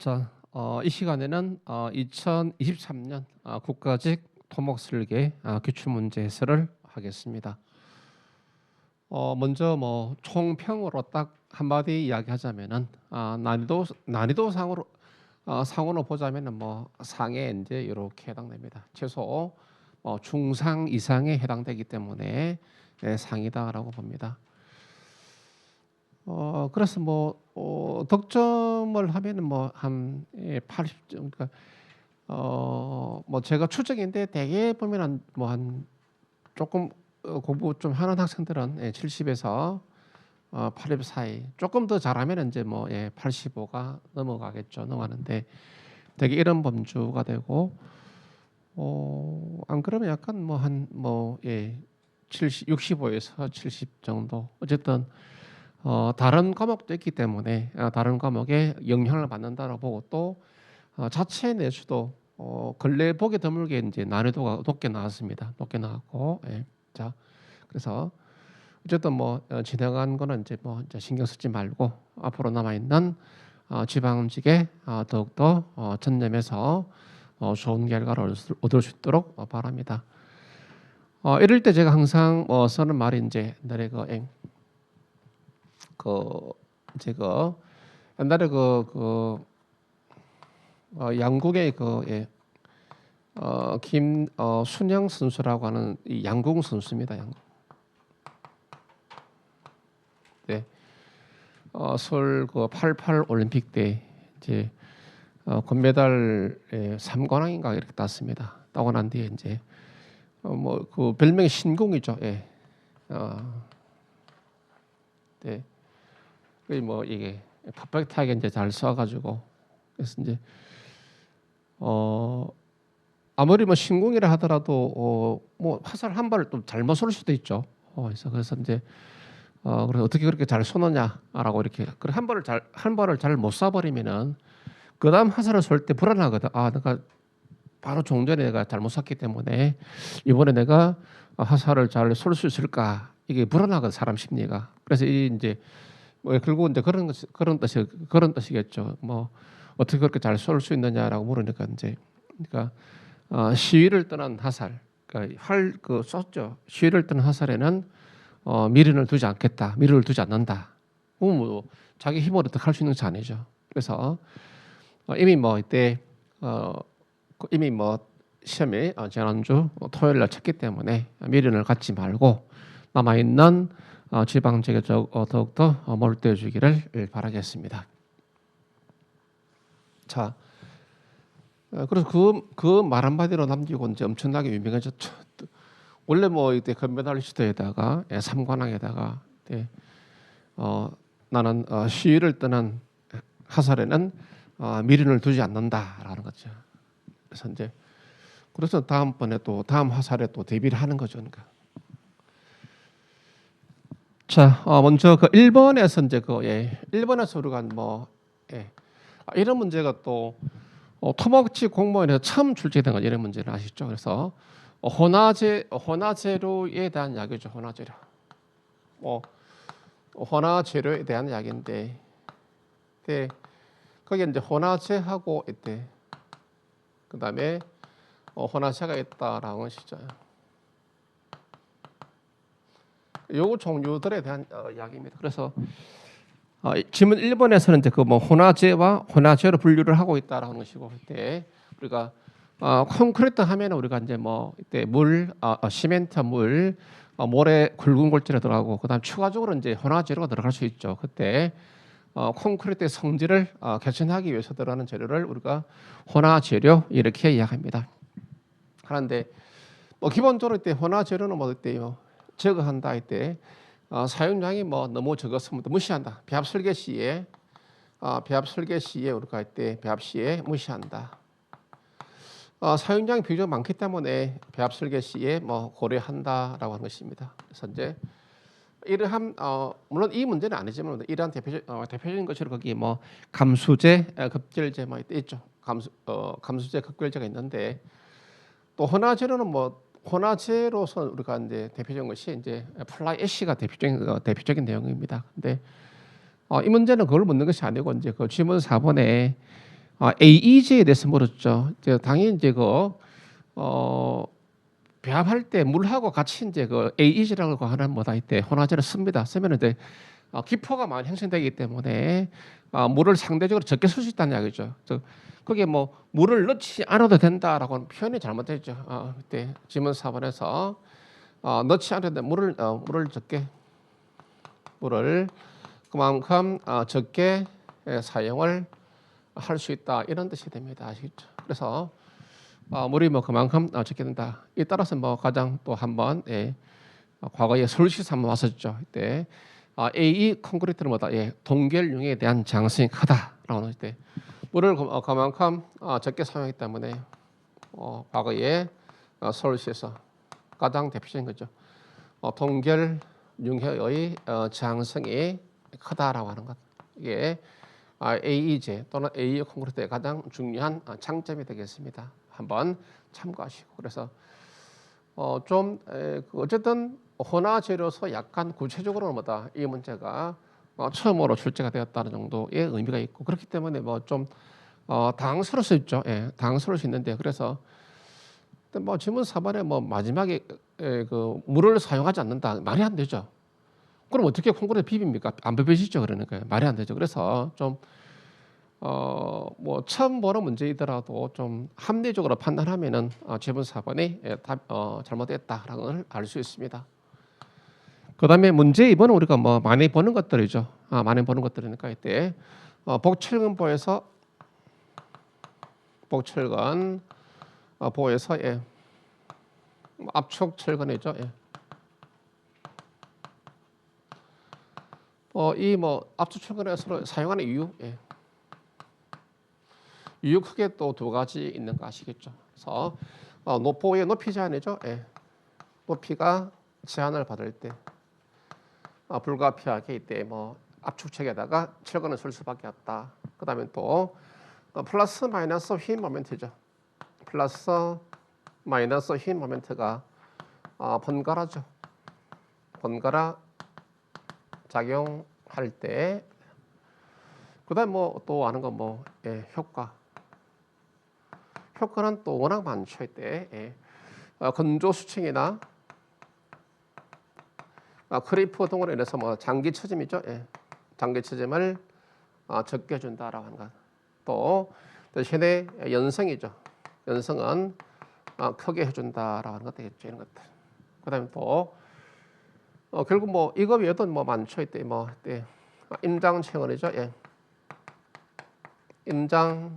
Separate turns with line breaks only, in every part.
자, 이 시간에는 2023년 국가직 토목설계 기출 문제 해설을 하겠습니다. 먼저 뭐 총평으로 딱 한마디 이야기하자면은 난이도 상으로 보자면은 뭐 상에 이제 이렇게 해당됩니다. 최소 중상 이상에 해당되기 때문에 상이다라고 봅니다. 그래서 뭐 득점을 하면은 뭐 한 80점, 그러니까 뭐 제가 추정인데 대개 보면 한 조금 공부 좀 하는 학생들은 70에서 80 사이, 조금 더 잘하면 이제 뭐 85가 넘어가겠죠. 넘어가는데 되게 이런 범주가 되고, 안 그러면 약간 뭐 한 70, 65에서 70 정도. 어쨌든 다른 과목도 있기 때문에 다른 과목에 영향을 받는다라고 보고, 또 자체 내수도 근래 보기 드물게 이제 난이도가 높게 나왔습니다. 높게 나왔고, 자, 그래서 어쨌든 뭐 진행한 거는 이제 뭐 이제 신경 쓰지 말고 앞으로 남아 있는 지방직에 더욱더 전념해서 좋은 결과를 얻을 수 있도록 바랍니다. 이럴 때 제가 항상 쓰는 말이 이제 옛날에 제가 옛날에 양궁의 김순영 선수라고 하는 이 양궁 선수입니다. 양궁. 네. 서울 88 올림픽 때 이제 금메달 3관왕인가 이렇게 땄습니다. 따고 난 뒤에 이제 뭐 그 별명이 신궁이죠. 예. 네. 뭐 이게 퍼펙트하게 이제 잘 쏴가지고, 그래서 이제 아무리 뭐 신궁이라 하더라도 뭐 화살 한 발을 또 잘못 쏠 수도 있죠. 그래서 이제 그래서 어떻게 그렇게 잘 쏘느냐라고 이렇게, 그래 한 발을 잘 못 쏴버리면은 그다음 화살을 쏠 때 불안하거든. 내가 바로 종전에 내가 잘못 쐈기 때문에 이번에 내가 화살을 잘 쏠 수 있을까, 이게 불안하거든, 사람 심리가. 그래서 이제 뭐 결국 이제 그런 뜻이겠죠. 뭐 어떻게 그렇게 잘 쏠 수 있느냐라고 물으니까 이제, 그러니까 시위를 떠난 화살, 그러니까 쐈죠. 시위를 떠난 화살에는 미련을 두지 않겠다, 미련을 두지 않는다. 뭐 자기 힘으로 어떻게 할 수 있는 것이 아니죠. 그래서 이미 뭐 이때 이미 뭐 시험에 지난주 토요일 날 쳤기 때문에 미련을 갖지 말고 남아 있는 지방직에 더욱더 몰두해 주기를 바라겠습니다. 자, 그래서 그 말 한마디로 남기고 이제 엄청나게 유명해졌죠. 원래 뭐 이때 금메달리스트에다가 삼관왕에다가 나는 시위를 떠난 화살에는 미련을 두지 않는다라는 거죠. 그래서 다음번에 또 다음 화살에 또 대비를 하는 거죠. 그러니까. 자, 먼저 1번에서 이제 1번에서 우리가 이런 문제가 또 토목직 공무원에서 처음 출제된 거, 이런 문제를 아시죠? 그래서 혼화재료에 대한 이야기죠. 혼화재료. 혼화재료에 대한 이야기인데, 거기에 이제 혼화재하고 있대. 그다음에 혼화재가 있다라는 것이죠. 요 종류들에 대한 이야기입니다. 그래서 지문 1번에서는 이제 혼화재와 혼화재로 분류를 하고 있다라는 것이고, 그때 우리가 콘크리트 하면 우리가 이제 뭐 이때 시멘트, 모래, 굵은 골재로 들어가고, 그다음 추가적으로 이제 혼화재료가 들어갈 수 있죠. 그때 콘크리트의 성질을 개선하기 위해서 들어가는 재료를 우리가 혼화재료 이렇게 이야기합니다. 그런데 뭐 기본적으로 이때 혼화재료는 뭐 이때요, 제거한다 이때 사용량이 뭐 너무 적었으면 무시한다. 배합 설계 시에 우리가 이때 배합 시에 무시한다. 사용량이 비교적 많기 때문에 배합 설계 시에 뭐 고려한다라고 하는 것입니다. 그래서 이제 이러한 물론 이 문제는 아니지만 이러한 대표적인 것으로 거기 뭐 감수제, 급결제 뭐 있죠. 감수제, 급결제가 있는데, 또 혼화재료는 뭐 혼화재로서 우리가 이제 대표적인 것이 이제 플라이 애쉬가 대표적인 내용입니다. 근데 이 문제는 그걸 묻는 것이 아니고, 이제 그 지문 4번에 AEG에 대해서 물었죠. 이제 당연히 이제 배합할 때 물하고 같이 이제 AEG라고 하는 뭐다 이때 혼화제를 씁니다. 쓰면 이제 기포가 많이 형성되기 때문에 물을 상대적으로 적게 쓸 수 있다는 이야기죠. 그게 뭐 물을 넣지 않아도 된다라고 하는 표현이 잘못됐죠. 그때 지문 4번에서 넣지 않아도 돼. 물을 적게 물을 그만큼 적게 사용을 할 수 있다 이런 뜻이 됩니다. 아시겠죠? 그래서 물이 뭐 그만큼 적게 된다. 이 따라서 뭐 가장 또 한번 과거에 서울시에서 한번 왔었죠. 이때 AE 콘크리트는 뭐다? 동결융에 대한 장성이 크다라고 하는 때 물을 그만큼 적게 사용하기 때문에 과거에 서울시에서 가장 대표적인 거죠. 동결융의 장성이 크다라고 하는 것. 이게 AE제 또는 AE 콘크리트의 가장 중요한 장점이 되겠습니다. 한번 참고하시고 그래서 좀 어쨌든 혼화 재료서 약간 구체적으로는 뭐다 이 문제가 처음으로 출제가 되었다는 정도의 의미가 있고 그렇기 때문에 뭐 좀 당황스러울 수 있죠. 당황스러울 수 있는데 그래서 뭐 지문 4번에 뭐 마지막에 물을 사용하지 않는다 말이 안 되죠. 그럼 어떻게 콘크리트 비빕니까? 안 비벼지죠. 그러니까 말이 안 되죠. 그래서 좀 뭐 처음 보는 문제이더라도 좀 합리적으로 판단하면은 지문 4번이 잘못됐다라는 걸 알 수 있습니다. 그다음에 문제 2번은 우리가 뭐 많이 보는 것들이죠. 많이 보는 것들이니까 이때 복철근보에서 복철근 보에서 압축 철근이죠. 이 뭐 압축 철근에서 사용하는 이유, 이유 크게 또 두 가지 있는 거 아시겠죠? 그래서 노포의 높이 제한이죠. 높이가 제한을 받을 때 불가피하게 이때 뭐 압축책에다가 철근을 쓸 수밖에 없다. 그다음에 또 플러스 마이너스 휘 모멘트죠. 플러스 마이너스 휘 모멘트가 번갈아죠. 번갈아 작용할 때 그다음 뭐 또 아는 건 뭐 효과는 또 워낙 많죠. 이때 건조 수층이나 크리프 등으로 인해서 뭐 장기 처짐이죠. 장기 처짐을 적게 해준다라고 하는 것. 또 대신에 연성이죠. 연성은 크게 해준다라고 하는 것 되겠죠. 이런 것들. 그다음에 또 결국 뭐 이거 외에도 뭐 많죠. 이때 뭐 임장 채원이죠. 임장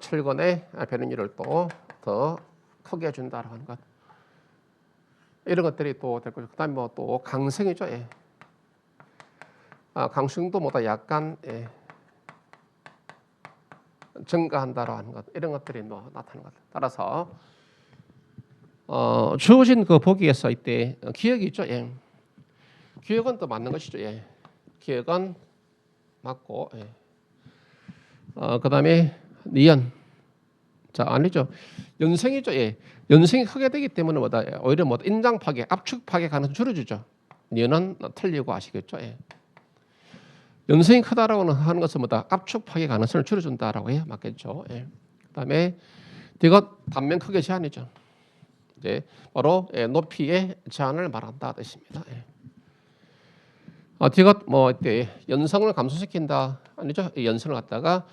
철근의 배런율을 또 더 크게 해준다라고 하는 것. 이런 것들이 또 될 거죠. 그다음에 뭐 또 강성이죠. 강성도 뭐다 약간 증가한다라고 하는 것. 이런 것들이 뭐 나타나는 것. 따라서 주어진 그 보기에서 이때 기억이 있죠. 기억은 또 맞는 것이죠. 기억은 맞고. 그다음에 니은. 자, 아니죠. 연생이죠. 연생이 크게 되기 때문에 뭐다 오히려 뭐 인장 파괴, 압축 파괴 가능성 줄여주죠. 니은은 틀리고 아시겠죠. 연생이 크다라고 하는 것은 뭐다 압축 파괴 가능성을 줄여준다라고 해야 맞겠죠. 그다음에 이것 단면 크기 제한이죠. 이제 바로 높이의 제한을 말한다 뜻입니다. 이것 뭐 이때 연성을 감소시킨다 아니죠. 연성을 갖다가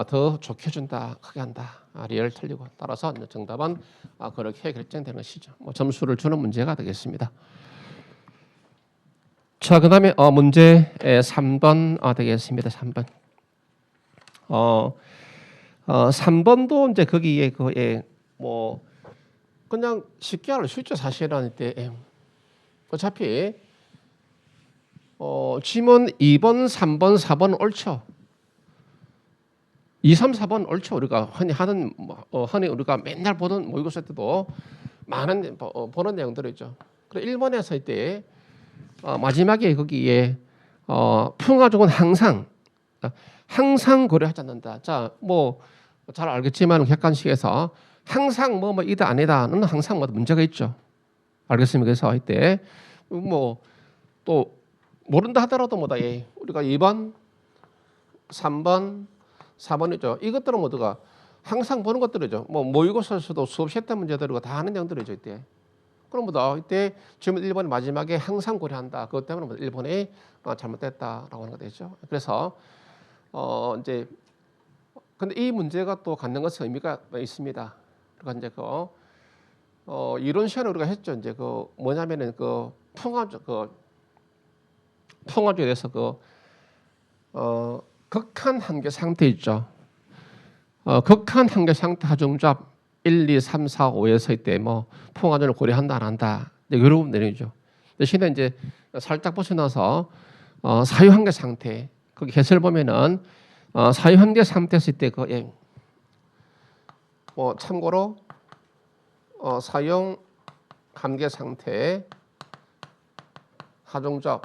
더 좋게 해준다, 크게 한다. 리얼 틀리고 따라서 정답은 그렇게 결정되는 것이죠. 뭐 점수를 주는 문제가 되겠습니다. 자, 그다음에 문제 3번 되겠습니다. 3번. 3번도 이제 거기에 뭐 그냥 쉽게 알 수 있죠. 사실은 이때 어차피 지문 2번, 3번, 4번 옳죠. 2, 3, 4번 옳죠. 우리가 흔히 하는 흔히 우리가 맨날 보던 모의고사 때도 많은 보는 내용들이죠. 그리고 1번에서 이때 마지막에 거기에 평화적은 항상 고려하지 않는다. 자, 뭐 잘 알겠지만 객관식에서 항상 뭐 이다 아니다는 항상 뭐 문제가 있죠. 알겠습니까? 그래서 이때 뭐 또 모른다 하더라도 뭐다 우리가 2번 3번, 4번이죠. 이것들은 모두가 항상 보는 것들이죠. 뭐 모의고사에서도 수업 시했던 문제들이고 다 하는 내용들이죠. 이때. 그럼 뭐다 이때 질문 1번의 마지막에 항상 고려한다. 그것 때문에 뭐 1번이 잘못됐다라고 하는 거 되죠. 그래서 이제 근데 이 문제가 또 갖는 것은 의미가 있습니다. 그러니까 이제 이론 시간을 우리가 했죠. 이제 뭐냐면은 풍화주에 대해서 극한 한계 상태 있죠. 극한 한계 상태 하중잡 1, 2, 3, 4, 5에서 이때 뭐 풍화전을 고려한다 안 한다 이런 내용이죠. 대신에 이제 살짝 벗어나서 사유 한계 상태 거기 해설 보면은 사유 한계 상태에서 이때 뭐 참고로 사용 한계 상태 하중잡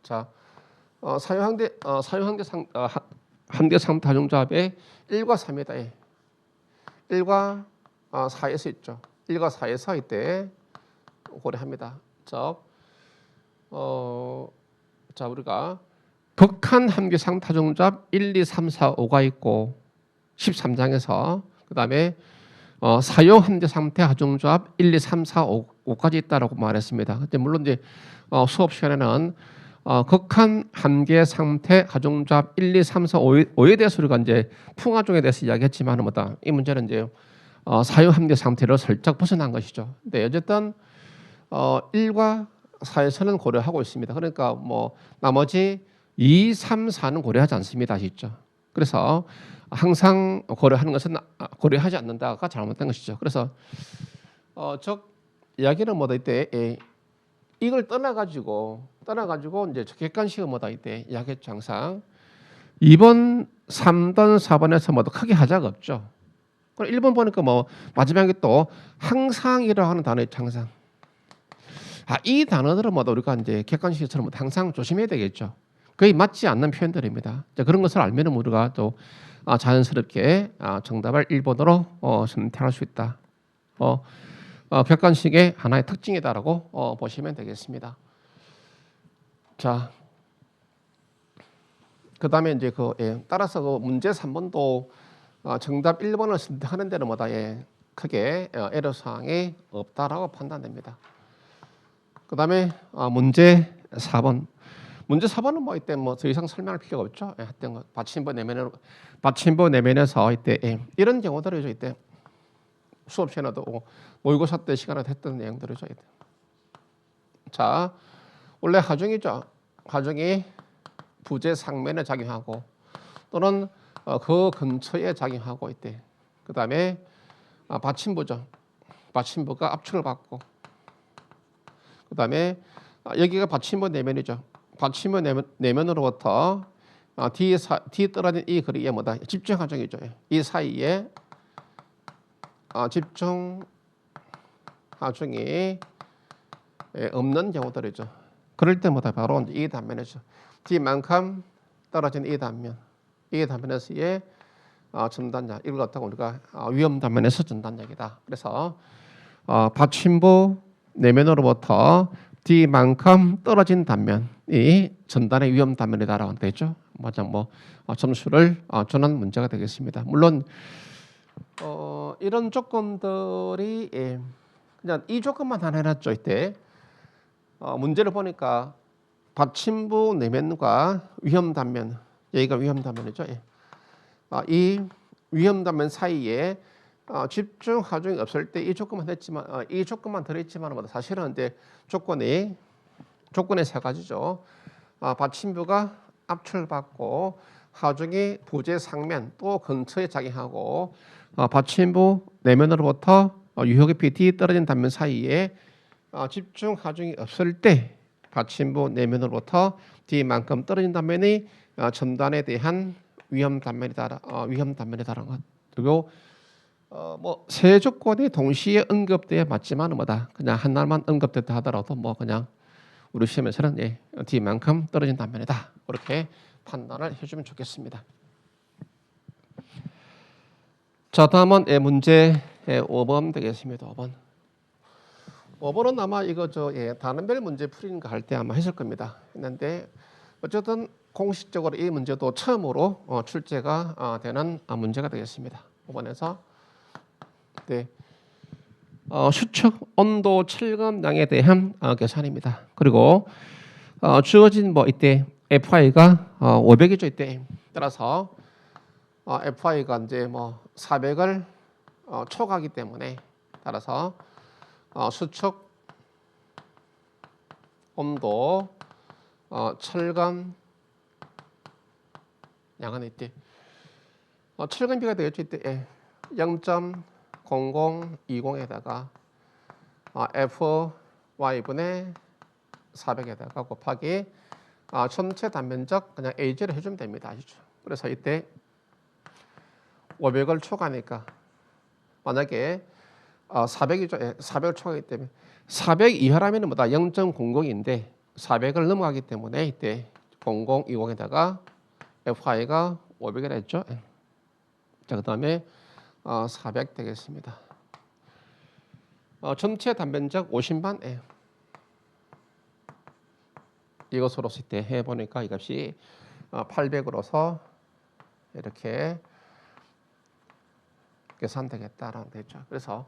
자 사유 한계 한계 상태 하중잡의 1과 3이다. 1과 4에서 있죠. 1과 4에서 이때 고려합니다. 자, 우리가 극한 한계 상태 하중잡 1, 2, 3, 4, 5가 있고 13장에서 그다음에 사용 한계 상태 하중잡 1, 2, 3, 4, 5까지 있다라고 말했습니다. 근데 물론 이제 수업 시간에는 극한 한계 상태 하중잡 1, 2, 3, 4, 5에 대해서 우리가 이제 풍화종에 대해서 이야기했지만 뭐다 이 문제는 이제 사용 한계 상태로 살짝 벗어난 것이죠. 근데 어쨌든 1과 4에서는 고려하고 있습니다. 그러니까 뭐 나머지 2, 3, 4는 고려하지 않습니다. 아시죠? 그래서 항상 고려하는 것은 고려하지 않는다가 잘못된 것이죠. 그래서 즉 이야기는 뭐다 이때 이걸 떠나가지고 이제 객관식은 뭐다 이때 이야기했죠. 항상 2번, 3번, 4번에서 뭐도 크게 하자가 없죠. 그럼 1번 보니까 뭐 마지막에 또 항상이라고 하는 단어 있죠. 항상. 이 단어들은 뭐다 우리가 이제 객관식처럼 항상 조심해야 되겠죠. 거의 맞지 않는 표현들입니다. 그런 것을 알면 우리가 또 자연스럽게 정답을 1번으로 선택할 수 있다. 객관식의 하나의 특징이다라고 보시면 되겠습니다. 자, 그 다음에 이제 따라서 문제 3번도 정답 1번을 선택하는 데는 뭐다 크게 애로사항이 없다라고 판단됩니다. 그 다음에 문제 4번. 문제 4번은 뭐 이때 뭐 더 이상 설명할 필요가 없죠. 했던 것 받침부 내면에서 이때 이런 경우들이죠. 이때 수업 시간에도 모의고사 때 시간에 했던 내용들이죠. 이때. 자, 원래 하중이죠. 하중이 부재 상면에 작용하고 또는 그 근처에 작용하고 있대. 그 다음에 받침부죠. 받침부가 압축을 받고 그 다음에 여기가 받침부 내면이죠. 받침부 내면으로부터 D 떨어진 이 거리에 뭐다 집중 하중이죠. 이 사이에 집중 하중이 없는 경우들이죠. 그럴 때마다 바로 이 단면이죠. D만큼 떨어진 이 단면에서의 전단력 이걸 갖다가 우리가 위험 단면에서 전단력이다. 그래서 받침부 내면으로부터 D만큼 떨어진 단면이 전단의 위험 단면이다라고 되죠. 맞아 뭐 점수를 주는 문제가 되겠습니다. 물론 이런 조건들이 그냥 이 조건만 안 해놨죠. 이때 문제를 보니까 받침부 내면과 위험 단면 여기가 위험 단면이죠. 이 위험 단면 사이에 집중 하중이 없을 때 이 조건만 했지만 이 조건만 들어있지만 사실은 이제 조건이 세 가지죠. 받침부가 압출받고 하중이 부재 상면 또 근처에 작용하고 받침부 내면으로부터 유효 깊이 떨어진 단면 사이에 집중 하중이 없을 때 받침부 내면으로부터 D만큼 떨어진 단면이 전단에 대한 위험 단면이다라는 것. 그리고 뭐 세 조건이 동시에 언급돼야 맞지만 뭐다 그냥 하나만 언급됐다 하더라도 뭐 그냥 우리 시험에서는 D만큼 떨어진 단면이다 그렇게 판단을 해주면 좋겠습니다. 자 다음은 문제 5번 되겠습니다. 5번은 아마 이거 단원별 문제 풀이는 거 할 때 아마 했을 겁니다. 했는데 어쨌든 공식적으로 이 문제도 처음으로 출제가 되는 문제가 되겠습니다. 5번에서 네, 수축 온도 철검량에 대한 계산입니다. 그리고 주어진 뭐 이때 FI가 500이죠 이때. 따라서 FI가 이제 뭐 400을 초과하기 때문에 따라서 수축 온도 철검 양은 이때 철검비가 되겠죠 이때 0.0020에다가 FY분의 400에다가 곱하기 전체 단면적 그냥 AG를 해주면 됩니다. 아시죠? 그래서 이때 500을 초과하니까 만약에 400이죠. 400을 초과하기 때문에 400 이하라면 뭐다 0.00인데 400을 넘어가기 때문에 이때 0020에다가 FI가 500이라 했죠. 자, 그다음에 400 되겠습니다. 전체 단면적 50만 이것으로 이때 해보니까 이 값이 800으로서 이렇게 계산되겠다라는 되죠. 그래서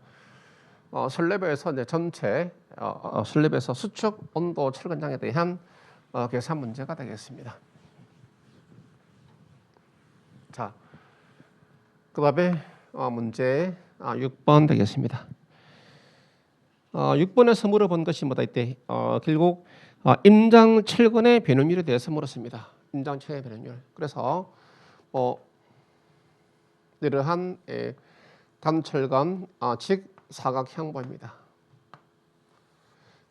슬랩에서 이제 전체 슬랩에서 수축 온도 철근량에 대한 계산 문제가 되겠습니다. 자, 그다음에 문제 6번 되겠습니다. 6번에서 물어본 것이 뭐다 이때 결국 임장 철근의 변형률에 대해서 물었습니다. 임장 철근의 변형률. 그래서 이러한 단철근 직사각형보입니다.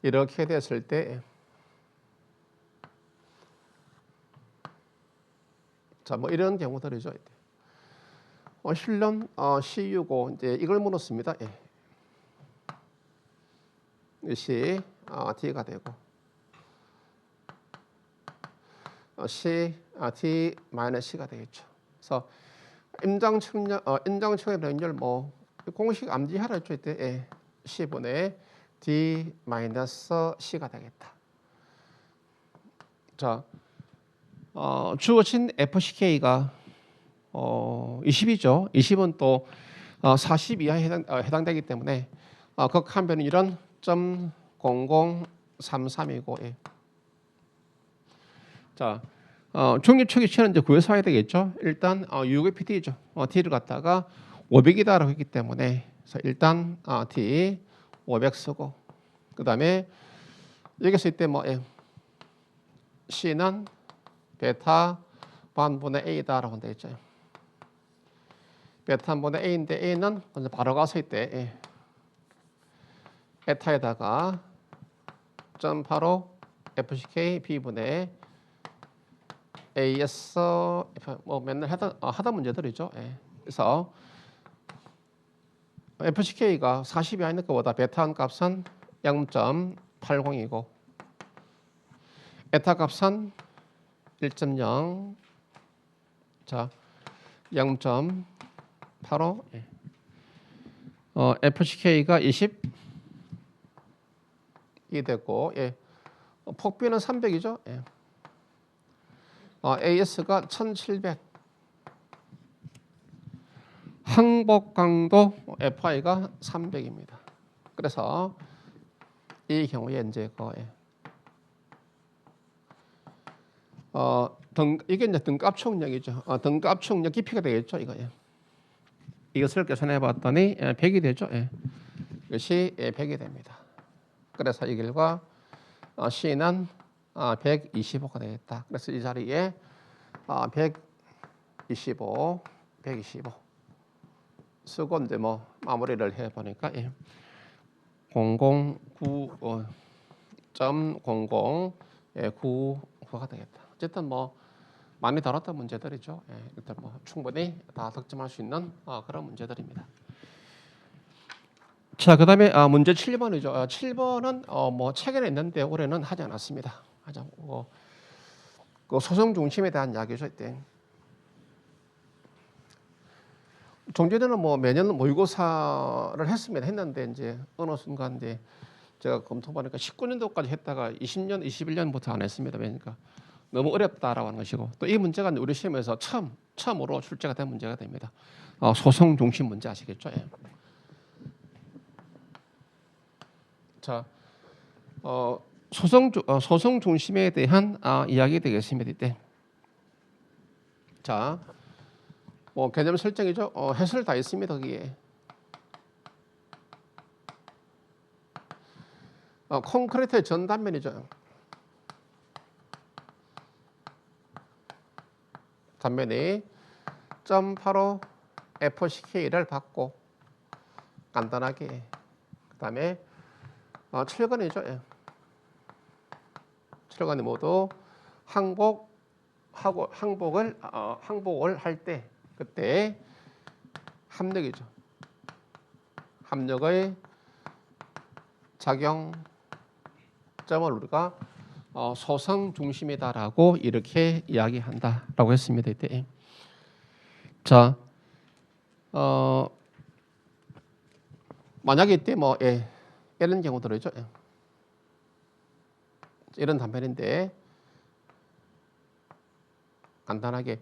이렇게 됐을 때 자, 뭐 이런 경우들이죠. 실론 C65 이제 이걸 물었습니다. C D가 되고 C D 마이너스 C가 되겠죠. 그래서 임장층의 변형률 뭐 공식 암기하라 했죠. 이때 C분의 D 마이너스 C가 되겠다. 자, 주어진 FCK가 20이죠. 20은 또 40 이하에 해당되기 때문에 극한 변형률은 0.0033이고 자, 중립초기치는 이제 구해서 해야 되겠죠. 일단 유의 PD죠. D를 갖다가 500이다라고 했기 때문에 그래서 일단 D 500 쓰고 그 다음에 여기서 이때 뭐 C는 베타 반분의 A다라고 되어 있죠. 베타 분의 A인데 A는 먼저 바로 가서 이때 베타에다가 0.85 FCK B분의 AS 뭐 맨날 하다 문제들이죠. 그래서 FCK가 40이 아닌 것보다 베타 한 값은 0.80이고 에타 값은 1.0 자 0.85 FCK가 20이 되고 폭비는 300이죠. AS가 1700 항복 강도 FI가 300입니다. 그래서 이 경우에 이제 이게 이제 등값 총력이죠. 등값 총력 깊이가 되겠죠. 이것을 계산해 봤더니 100이 되죠. 이것이 100이 됩니다. 그래서 이 결과 C는 125가 되겠다. 그래서 이 자리에 125 쓰고 이제 뭐 마무리를 해 보니까 009.0099가 되겠다. 어쨌든 뭐 많이 다뤘던 문제들이죠. 일단 뭐 충분히 다 득점할 수 있는 그런 문제들입니다. 자, 그다음에 문제 7번이죠. 7번은 뭐 최근에 있는데 올해는 하지 않았습니다. 그 소송 중심에 대한 이야기죠. 이때 종전에는 뭐 매년 모의고사를 했는데 이제 어느 순간 이제 제가 검토 보니까 19년도까지 했다가 20년, 21년부터 안 했습니다. 그러니까 너무 어렵다라고 하는 것이고 또 이 문제가 우리 시험에서 처음으로 출제가 된 문제가 됩니다. 소송 중심 문제 아시겠죠? 예. 자, 소송 중심에 대한 이야기 되겠습니다. 이때. 자, 개념 설정이죠. 해설 다 있습니다. 거기에. 콘크리트의 전 단면이죠. 단면이 0.85 FCK를 받고 간단하게 그다음에 철근이죠. 예. 철근이 모두 항복을 할 때 그때 합력이죠. 합력의 작용 점을 우리가 소성 중심이다라고 이렇게 이야기한다라고 했습니다. 이때. 자, 만약에 이때 이런 경우들이죠. 이런 단면인데 간단하게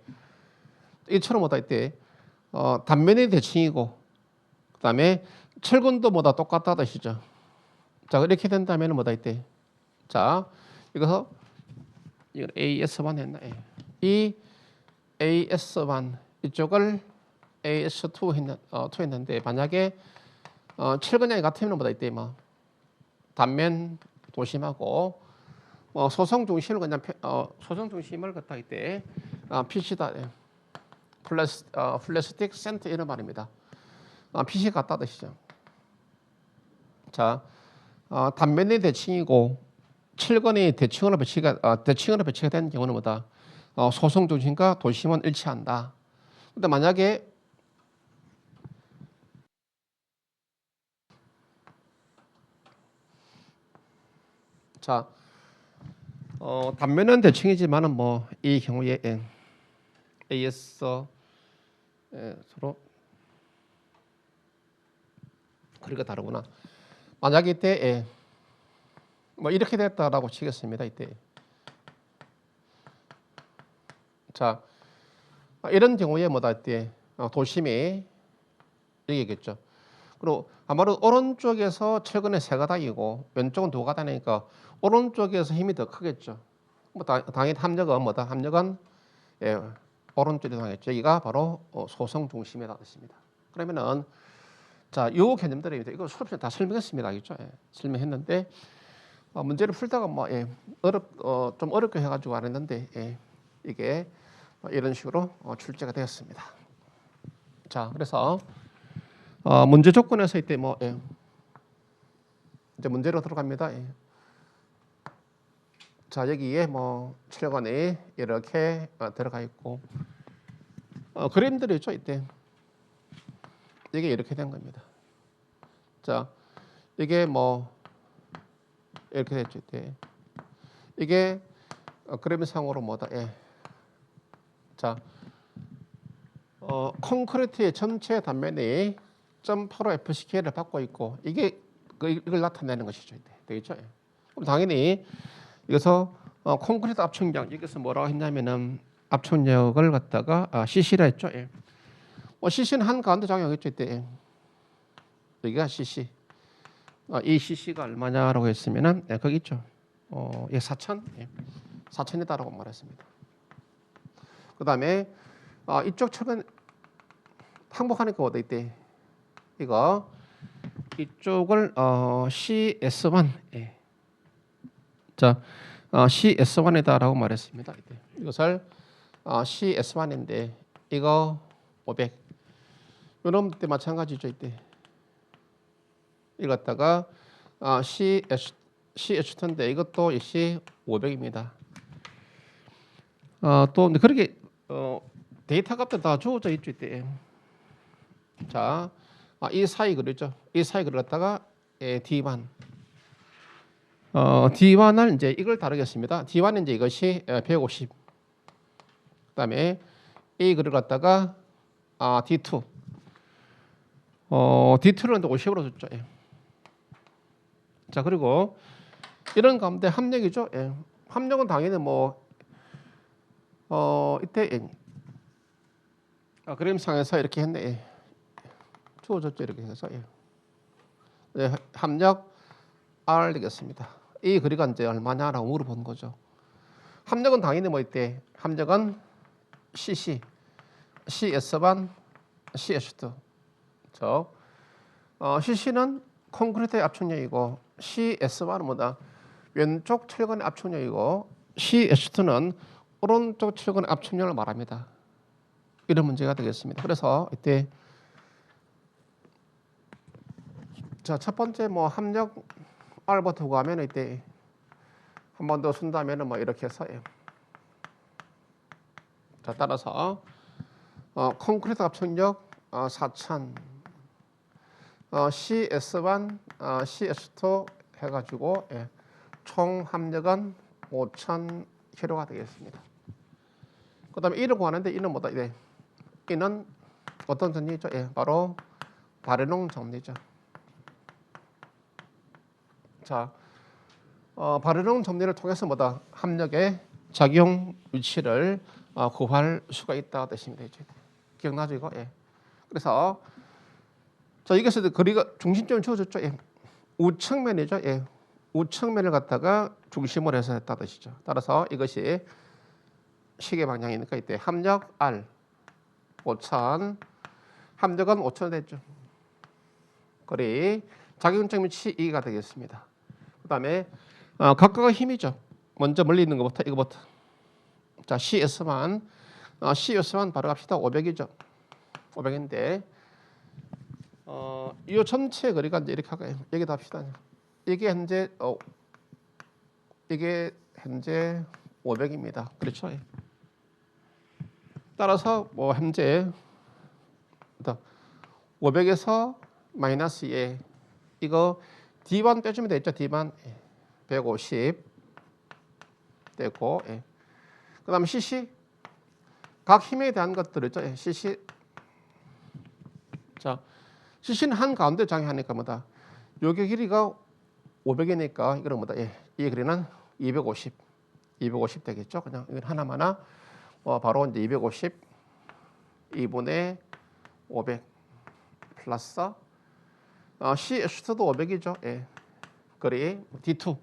이처럼 뭐다 이때 단면의 대칭이고 그다음에 철근도 뭐다 똑같다 뜻이죠. 자 이렇게 된다면 뭐다 이때 자 이거 AS1 했나? 이 AS1 이쪽을 AS2 했는데 만약에 철근량이 같으면 뭐다 이때 단면 도심하고 소성 중심을 그냥 소성 중심을 갖다 이때 PC다 플라스틱 센터 이런 말입니다. PC 같다 뜻이죠. 자 단면의 대칭이고 철근이 대칭으로 배치가 된 경우는 뭐다? 소성 중심과 도심은 일치한다. 근데 만약에 자 단면은 대칭이지만은 이 경우에 AS 서로 거리가 다르구나. 만약에 이때 이렇게 됐다라고 치겠습니다. 이때 자 이런 경우에 뭐다 이때 도심이 여기겠죠. 그리고 아마도 오른쪽에서 철근의 세 가닥이고 왼쪽은 두 가닥이니까 오른쪽에서 힘이 더 크겠죠. 당연히 합력은 뭐다? 합력은 오른쪽에 당했죠. 여기가 바로 소성 중심이라고 했습니다. 그러면은 자, 요 개념들입니다. 이거 수업시간에 다 설명했습니다. 알겠죠? 설명했는데 문제를 풀다가 좀 어렵게 해가지고 안 했는데 이게 이런 식으로 출제가 되었습니다. 자, 그래서 문제 조건에서 이때 이제 문제로 들어갑니다. 자, 여기에 철근이 이렇게 들어가 있고 그림들이 있죠. 이때 이게 이렇게 된 겁니다. 자, 이게 이렇게 됐죠. 이때 이게 그림상으로 뭐다? 자, 콘크리트의 전체 단면이 0.85 FCK를 받고 있고 이게 이걸 나타내는 것이죠. 이때 되겠죠? 그럼 당연히 여기서 콘크리트 압축력 여기서 뭐라고 했냐면은 압축력을 갖다가 CC라 했죠. CC는 한 가운데 작용했죠. 이때 여기가 CC. 이 CC가 얼마냐라고 했으면은 거기 있죠. 4,000. 4,000이다라고 말했습니다. 그다음에 이쪽 철근 항복하니까 어디 있대? 이거 이쪽을 CS1 자 CS1이다라고 말했습니다. 이것을 CS1인데 이거 500 이런 때 마찬가지죠. 이때 이거 갖다가 CH2인데 이것도 역시 500입니다. 또 그렇게 데이터 값들 다 주어져 있죠. 이때 자 이 사이 그렸죠. 이 사이 그렸다가 D1 D1을 이제 이걸 다루겠습니다. D1은 이제 이것이 150 그다음에 A 그를 갖다가 D2 D2는 50으로 줬죠. 자, 그리고 이런 가운데 합력이죠. 예. 합력은 당연히 뭐 이때 그림상에서 이렇게 했네. 예. 주어졌죠. 이렇게 해서 예. 예, 합력 R 되겠습니다. 이 거리가 이제 얼마냐라고 물어보는 거죠. 합력은 당연히 뭐 이때 합력은 CC, CS1, CS2. CC는 콘크리트의 압축력이고 CS1은 뭐다? 왼쪽 철근의 압축력이고 CS2는 오른쪽 철근의 압축력을 말합니다. 이런 문제가 되겠습니다. 그래서 이때 자, 첫 번째 뭐 합력 R부터 구하면 이때 한 번 더 쓴다면은 뭐 이렇게 해서 자, 따라서 콘크리트 압축력 4,000 CS1, CS2 해가지고 총 합력은 5,000kg가 되겠습니다. 그 다음에 이를 구하는데 이는 뭐다? 이는 어떤 정리죠? 바로 바르농 정리죠. 자, 바르농 정리를 통해서 뭐다? 합력의 작용 위치를 구할 수가 있다 뜻입니다. 기억나죠 이거? 그래서 자, 이것은 거리가 중심점이 주어졌죠. 우측면이죠. 우측면을 갖다가 중심으로 해서 했다 뜻이죠. 따라서 이것이 시계 방향이니까 이때 합력 R 5,000, 합력은 5,000 됐죠. 거리 작용점 위치 2가 되겠습니다. 그다음에 각각의 힘이죠. 먼저 멀리 있는 것부터 이거부터. 자, CS만 바로 갑시다. 500이죠. 500인데 이 전체 거리가 이제 이렇게 할까요? 여기다 합시다. 이게 현재 500입니다. 그렇죠? 따라서 뭐 현재 500에서 마이너스 2 이거 D만 빼주면 되죠. D만 150 되고 그다음에 CC 각 힘에 대한 것들 있죠. CC 자, CC는 한 가운데 장애하니까 뭐다? 요게 길이가 500이니까 이거는 뭐다? 이 길이는 250 되겠죠. 그냥 이건 하나마나 바로 이제 250 2분의 500 플러스 CS도 500이죠. 거리 D2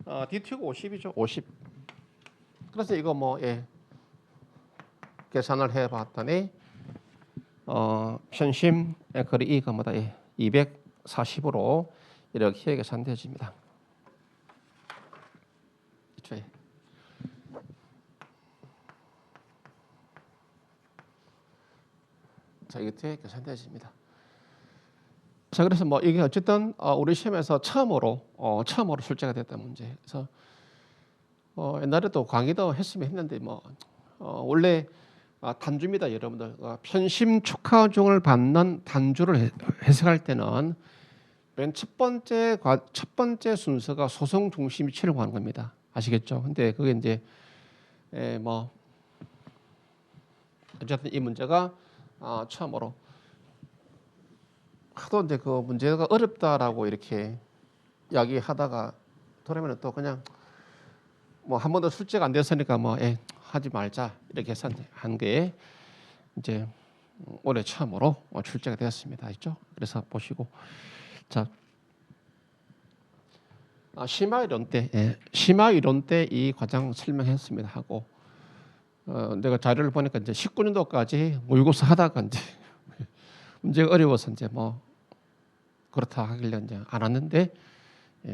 D2가 50이죠. 50. 그래서 이거 뭐 계산을 해봤더니 편심 거리 E가 뭐다? 240으로 이렇게 계산되어집니다. 자, 이렇게 계산되어집니다. 자, 그래서 뭐 이게 어쨌든 우리 시험에서 처음으로 출제가 됐던 문제. 그래서 옛날에도 강의도 했는데 뭐 원래 단주입니다, 여러분들. 편심 축하종을 받는 단주를 해석할 때는 맨 첫 번째 순서가 소송 중심 위치를 구하는 겁니다. 아시겠죠? 근데 그게 이제 뭐 어쨌든 이 문제가 처음으로 하도 이제 그 문제가 어렵다라고 이렇게 이야기하다가 돌아오면 또 그냥 뭐 한 번도 출제가 안 됐으니까 뭐 하지 말자 이렇게 해서 한 게 이제 올해 처음으로 출제가 되었습니다. 있죠? 그래서 보시고 자 심화 이론 때 이 과정 설명했습니다 하고 내가 자료를 보니까 이제 19년도까지 모의고사 하다가 이제 문제가 어려워서 이제 뭐 그렇다 하길래 이제 안 왔는데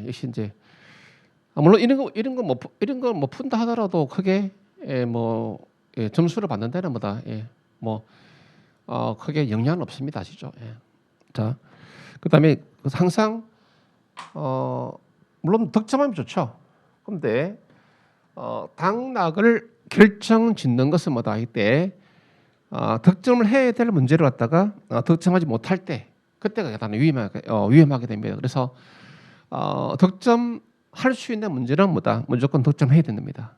역시 이제 물론 이런 거 뭐 푼다 하더라도 크게 점수를 받는 데는 뭐다 뭐 크게 영향은 없습니다. 아시죠? 자 그다음에 항상 물론 득점하면 좋죠. 그런데 당락을 결정짓는 것은 뭐다 이때 득점을 해야 될 문제를 갖다가 득점하지 못할 때 그때가 대단히 위험하게 됩니다. 그래서 득점할 수 있는 문제는 뭐다? 무조건 득점해야 됩니다.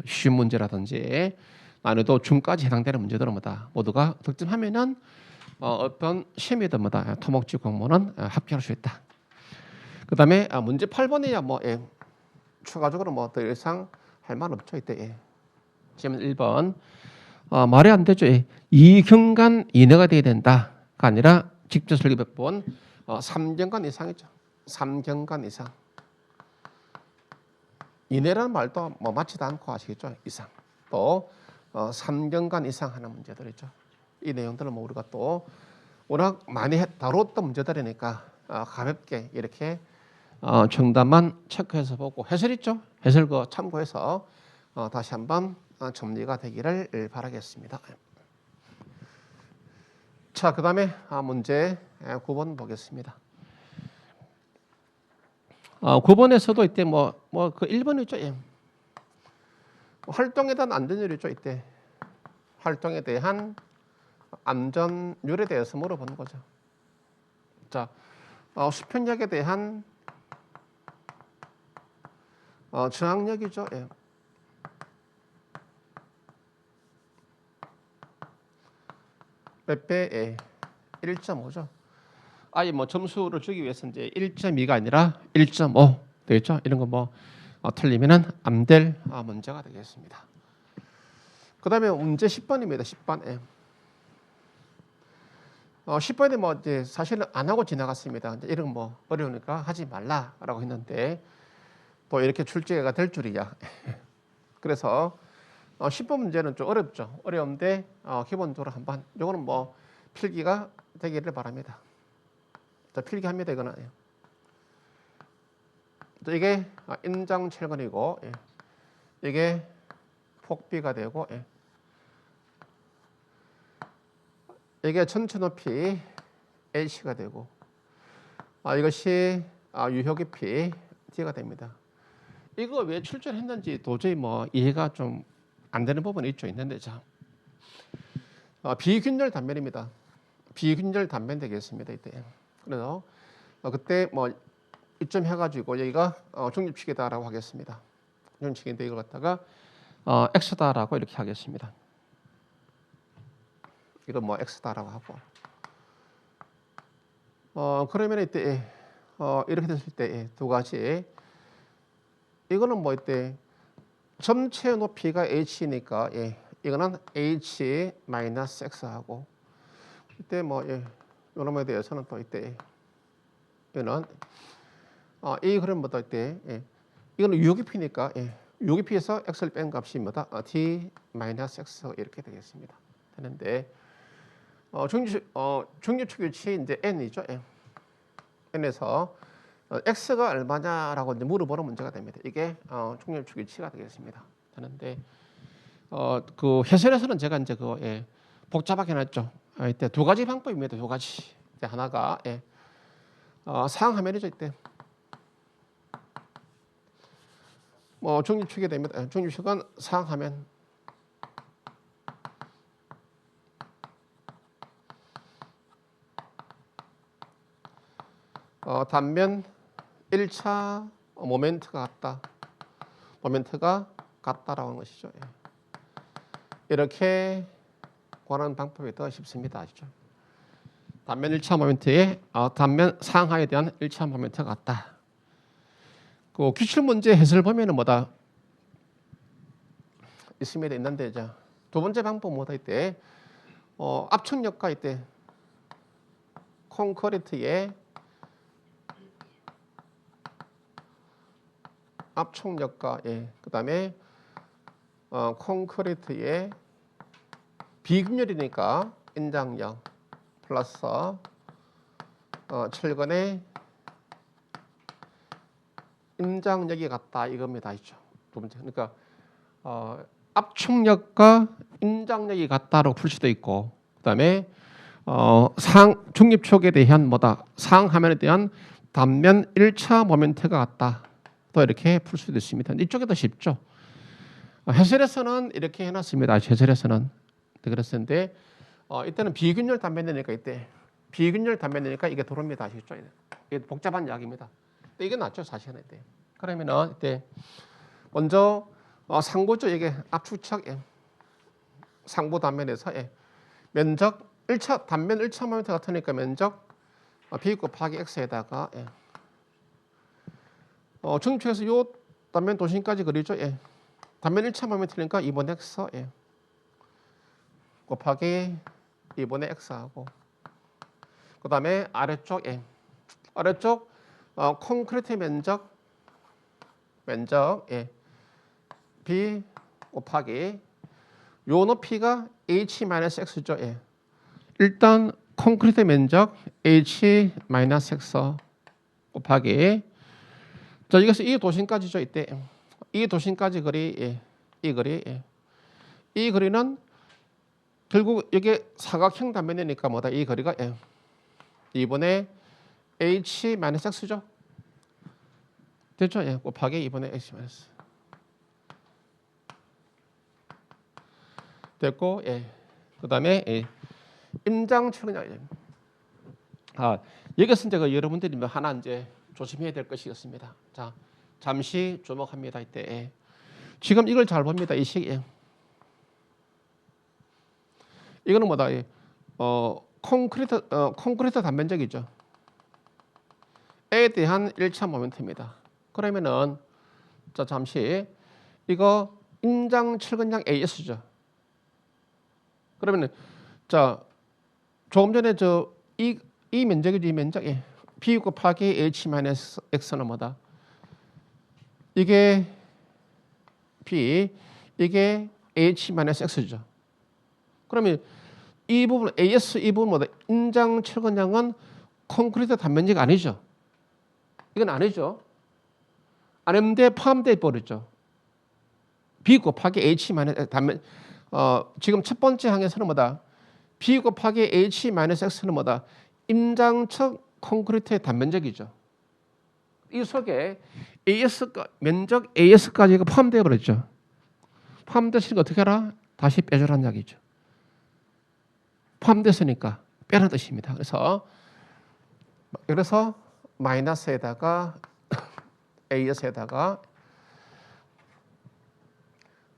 쉬운 문제라든지 난이도 중까지 해당되는 문제들은 뭐다? 모두가 득점하면은 어떤 시험이든 뭐다? 토목지 공무는 합격할 수 있다. 그다음에 문제 8번이야 뭐 추가적으로 뭐 더 이상 할 말 없죠 이때. 질문 1번. 말이 안 되죠. 2경간 이내가 돼야 된다가 아니라 직접 설계법본 3경간 이상이죠. 3경간 이상. 이내라는 말도 뭐 맞지도 않고 아시겠죠? 이상. 또 3경간 이상 하는 문제들이죠. 이 내용들은 뭐 우리가 또 워낙 많이 다뤘던 문제들이니까 가볍게 이렇게 정답만 체크해서 보고 해설 있죠? 해설 그 참고해서 다시 한번 정리가 되기를 바라겠습니다. 자, 그 다음에 문제 9번 보겠습니다. 9번에서도 이때 그 1번이죠. 활동에 대한 안전율이죠. 이때 활동에 대한 안전율에 대해서 물어보는 거죠. 자, 수평력에 대한 저항력이죠. 몇 배? 1.5죠. 아예 뭐 점수를 주기 위해서 이제 1.2가 아니라 1.5 되겠죠. 이런 거 뭐 틀리면은 안 될 문제가 되겠습니다. 그다음에 문제 10번입니다. 10번. 10번에 뭐 이제 사실은 안 하고 지나갔습니다. 이런 뭐 어려우니까 하지 말라라고 했는데 또 이렇게 출제가 될 줄이야. 그래서 10번 문제는 좀 어렵죠. 어려운데 기본적으로 한번 이거는 뭐 필기가 되기를 바랍니다. 자, 필기합니다. 이거는 이게 인장 철근이고 이게 폭비가 되고 이게 전체 높이 H가 되고 이것이 유효 깊이 D가 됩니다. 이거 왜 출제했는지 도저히 뭐 이해가 좀 안 되는 부분이 있는데 자, 비균열 단면입니다. 비균열 단면 되겠습니다. 이때. 그래서 그때 뭐 이점 해가지고 여기가 중립축이다라고 하겠습니다. 중립축인데 이걸 갖다가 X다라고 이렇게 하겠습니다. 이건 뭐 X다라고 하고. 그러면 이때 이렇게 됐을 때 두 가지. 이거는 뭐 이때 전체 높이가 H니까 이거는 H-X하고 이때 뭐 이런 거에 대해서는 또 이때 이거는 이 그림보다 이때 이거는 유효 깊이니까 유효 깊이에서 x를 뺀 값이 뭐다? D-X 이렇게 되겠습니다. 되는데 중립축 위치 이제 n이죠. n에서 x가 얼마냐라고 이제 물어보는 문제가 됩니다. 이게 중립축 위치가 되겠습니다. 되는데 그 해설에서는 제가 이제 복잡하게 해놨죠. 이때 두 가지 방법입니다. 두 가지. 하나가 상하면이죠. 이때 뭐 중립축이 됩니다. 중립축은 상하면 단면 1차 모멘트가 같다. 모멘트가 같다라고 하는 것이죠. 이렇게 구하는 방법이 더 쉽습니다. 아시죠? 단면 1차 모멘트에 단면 상하에 대한 1차 모멘트가 같다. 그 기출문제 해설 보면은 뭐다 있습니다. 있는데 자, 두 번째 방법 뭐다 이때 압축력과 이때 콘크리트의 압축력과 그다음에 콘크리트의 비균열이니까 인장력 플러스 철근의 인장력이 같다 이겁니다. 있죠. 두 번째. 그러니까 압축력과 인장력이 같다로 풀 수도 있고 그다음에 중립축에 대한 뭐다 상하면에 대한 단면 1차 모멘트가 같다. 또 이렇게 풀 수도 있습니다. 이쪽이 더 쉽죠. 해설에서는 이렇게 해놨습니다. 해설에서는 그랬었는데 이때는 비균열 단면이니까 이때 비균열 단면이니까 이게 도로입니다. 아시죠? 이게 복잡한 이야기입니다. 이게 낫죠 사실은 이때. 그러면은 이때 먼저 상부죠. 이게 압축척 상부 단면에서 면적 1차 단면 1차 모멘트 같으니까 면적 B 곱하기 X에다가 중립축에서 요 단면 도심까지 그리죠. 예. 단면 1차 모멘트니까 2분의 x 예. 곱하기 2분의 x하고 그 다음에 아래쪽 예. 아래쪽 콘크리트 면적 예. b 곱하기 요 높이가 h-x죠. 예. 일단 콘크리트 면적 h-x 곱하기 자 이것은 이 도심까지죠. 이때 이 도심까지 거리 예. 이 거리 예. 이 거리는 결국 이게 사각형 단면이니까 뭐다 이 거리가 예. 2분의 h-x죠. 됐죠? 예. 곱하기 2분의 h-x 됐고 예. 그다음에 예. 임장철근양 여기서 제가 여러분들이 하나 이제 조심해야 될 것이 있습니다. 자 잠시 주목합니다. 이때 예. 지금 이걸 잘 봅니다. 이 식 예. 이거는 뭐다 예. 콘크리트 단면적이죠. 에 대한 1차 모멘트입니다. 그러면은 자 잠시 이거 임장철근양 AS죠. 그러면은 자 조금 전에 이 면적이죠. 이 면적 예. B 곱하기 H-X는 뭐다? 이게 B 이게 H-X죠. 그러면 이 부분 AS 이 부분 뭐다? 임장철근양은 콘크리트 단면적 아니죠. 이건 아니죠. 아닌데 포함되어 버렸죠. B 곱하기 H- 단면 지금 첫 번째 항에서는 뭐다? B 곱하기 H-X는 뭐다? 임장철 콘크리트의 단면적이죠. 이 속에 면적 AS까지가 포함되어 버렸죠. 포함됐으니까 어떻게 하라? 다시 빼주라는 이야기죠. 포함됐으니까 빼라는 뜻입니다. 그래서 마이너스에다가 AS에다가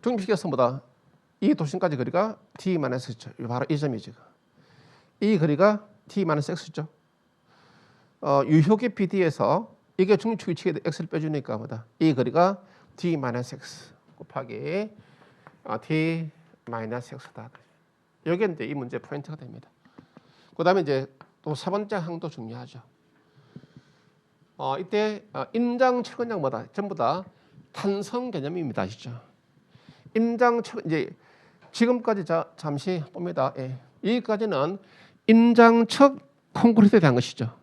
중립시켜서 뭐다? 이 도심까지 거리가 D-X죠. 바로 이 점이죠. 이 거리가 D-X죠. 유효계 BD에서 이게 중립축 위치에 x를 빼주니까 뭐다? 이 거리가 D-x 곱하기 D-x다. 여기 이제 이 문제 포인트가 됩니다. 그다음에 이제 또 세 번째 항도 중요하죠. 이때 임장철근양 뭐다? 전부 다 탄성 개념입니다. 아시죠? 이제 지금까지 잠시 봅니다. 예. 여기까지는 임장철 콘크리트에 대한 것이죠.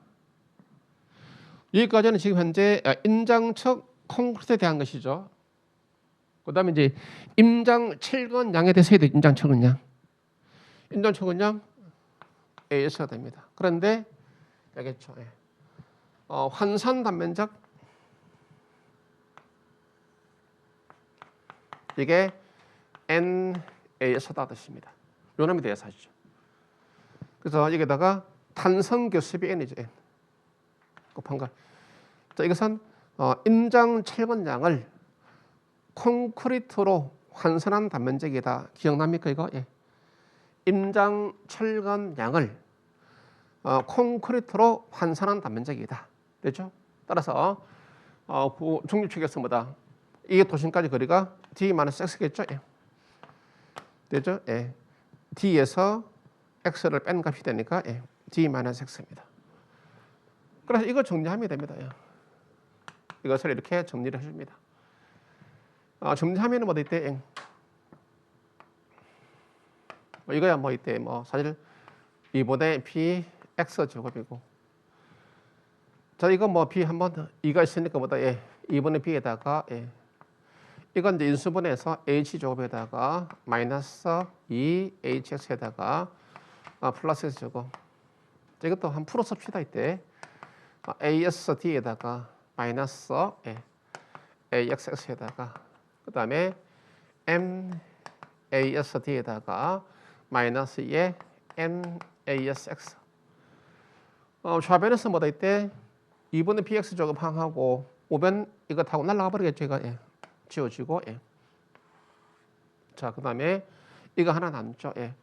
여기까지는 지금 현재 임장철 콘크리트에 대한 것이죠. 그다음에 이제 임장철근양에 대해서 해야 돼. 임장철근양 AS가 됩니다. 그런데 알겠죠? 예. 환산 단면적 이게 NAS다 뜻입니다. 요 놈에 대해서 하시죠. 그래서 여기다가 탄성 교습이 N이죠. N. 곱한 거. 자, 이것은 임장철근양을 콘크리트로 환산한 단면적이다. 기억납니까 이거? 예. 임장철근양을 콘크리트로 환산한 단면적이다. 됐죠? 따라서 중립축에서 뭐다? 이게 도심까지 거리가 D-X겠죠? 예. 됐죠? 예. D에서 X를 뺀 값이 되니까 예. D-X입니다. 그래서 이거 정리하면 됩니다. 예. 이것을 이렇게 정리를 해줍니다. 정리하면 뭐 이때 이거야 뭐 이때 뭐 사실 2분의 px 제곱이고 자 이거 뭐 b 한번 2가 있으니까 뭐다 2분의 b에다가 이건 이제 인수분해해서 h 제곱에다가 마이너스 2hx에다가 플러스 x 제곱 이것도 한 풀어 씁시다 이때 asd에다가 마이너스 axx에다가 그 다음에 masd에다가 마이너스 2의 masx 좌변에서 뭐다 이때 2분의 px 제곱 항하고 우변 이거 타고 날아가 버리겠죠. 이거 지워지고 자, 그 다음에 이거 하나 남죠. 그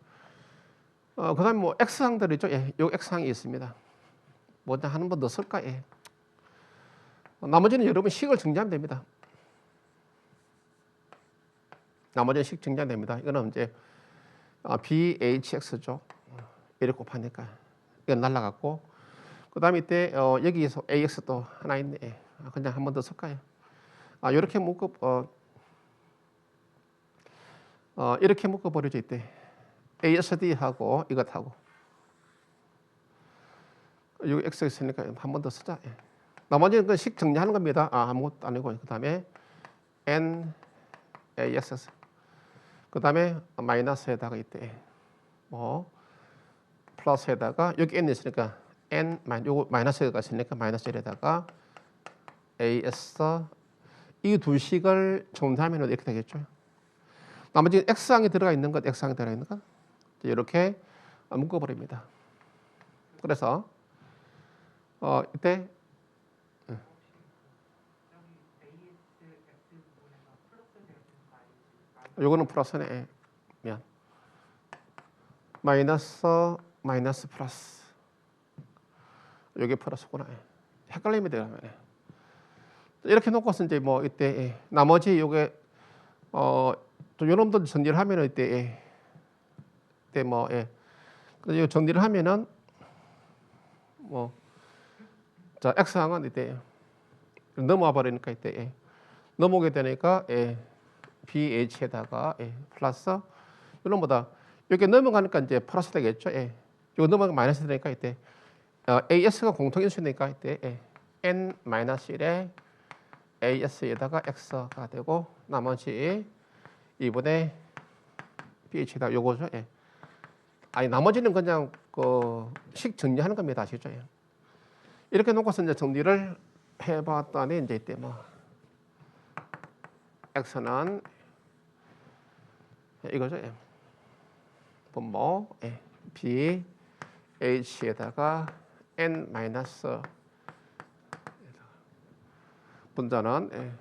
다음에 뭐 x항들 있죠. 요 x항이 있습니다. 뭐냐 하는 번 더 쓸까? 나머지는 여러분 식을 정리하면 됩니다. 나머지는 식 정리하면 됩니다. 이거는 이제 BHX죠. 1을 곱하니까 이건 날라갔고, 그 다음에 이때 여기에서 AX 또 하나 있네. 그냥 한 번 더 쓸까요? 이렇게 이렇게 묶어버리죠. 이때 ASD하고 이것하고 여기 X가 있으니까 한 번 더 쓰자. 나머지는 그 식 정리하는 겁니다. 아무것도 아니고. 그 다음에 NAX, 그 다음에 마이너스에다가 이때 플러스에다가 여기 N 있으니까 N 요거 마이너스가 있으니까 마이너스 1에다가 AS, 이 두 식을 정리하면 이렇게 되겠죠. 나머지 X항에 들어가 있는 것, X항에 들어가 있는 것 이렇게 묶어버립니다. 그래서 이때 요거는 플러스네. 미안. 마이너스 플러스. 요게 플러스구나. 헷갈리면 돼요. 이렇게 놓고서 이제 뭐 이때 나머지 요게 좀 요놈들 정리를 하면은 이때 그래서 정리를 하면은 자, X항은 이때 넘어와 버리니까 이때 넘어오게 되니까 BH에다가 플러스 이런보다 이렇게 넘어가니까 이제 플러스 되겠죠. 이거 넘어가면 마이너스 되니까 이때 AS가 공통인수니까 이때 N-1에 AS에다가 X가 되고 나머지 2분의 BH에다가 요거죠. 나머지는 그냥 식 정리하는 겁니다. 아시죠? 이렇게 놓고서 이제 정리를 해봤더니 이제 이때 X는 이거죠. 분모 BH에다가 N 마이너스 분자는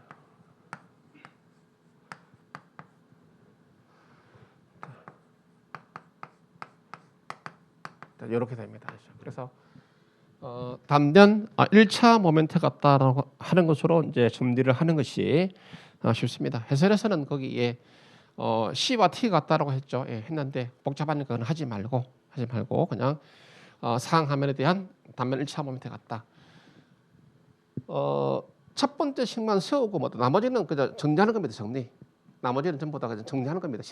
이렇게 됩니다. 그래서 단면 1차 모멘트 같다라고 하는 것으로 이제 정리를 하는 것이 쉽습니다. 해설에서는 거기에 C와 T 같다라고 했죠. 했는데 복잡하니까 그건 하지 말고 그냥 상항화면에 대한 단면 1차 모멘트 같다. 첫 번째 식만 세우고 뭐 나머지는 그냥 정리하는 겁니다. 정리. 나머지는 전부 다 그냥 정리하는 겁니다.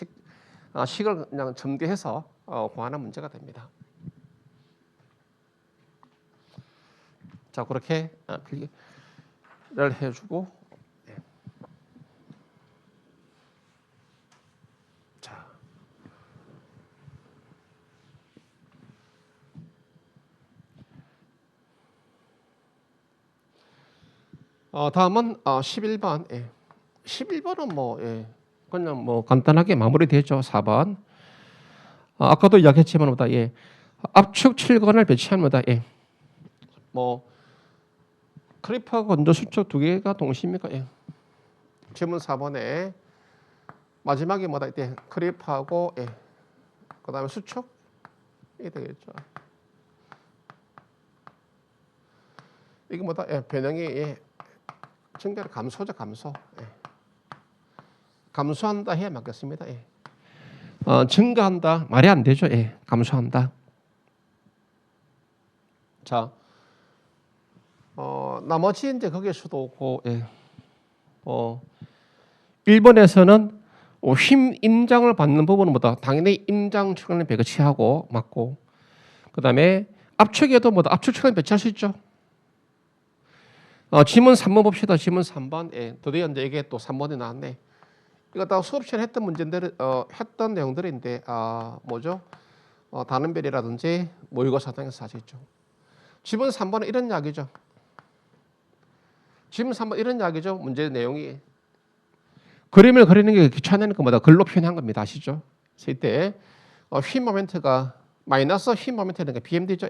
식을 그냥 전개해서 구하는 문제가 됩니다. 자, 그렇게 필기를 해주고, 자, 다음은 11번. 11번은 그냥 간단하게 마무리되죠. 4번. 아까도 이야기했지만 압축 7건을 배치합니다. 크리퍼 건조 수축 두 개가 동시입니까? 질문 4번에 마지막에 이때 크리퍼하고 그다음에 수축이 되겠죠. 이게 변형이 증가를 감소죠. 감소한다 해야 맞겠습니다. 증가한다 말이 안 되죠. 감소한다. 자, 나머지 이제 거기에 수도 없고 1번에서는 힘 임장을 받는 부분은 당연히 임장 측면을 배치하고 맞고, 그다음에 압축에도 압축 측면을 배치할 수 있죠. 지문 3번 봅시다. 지문 3번. 드디어 이제 이게 또 3번이 나왔네. 이거 다 수업 시간에 했던 문제들 했던 내용들인데 뭐죠? 단원별이라든지 모의고사당에서 하셨죠. 지문 3번은 이런 이야기죠. 지문 3번 이런 이야기죠. 문제 내용이 그림을 그리는 게 귀찮으니까 글로 표현한 겁니다. 아시죠? 이때 휘 모멘트가 마이너스 휘 모멘트니까 BMD죠.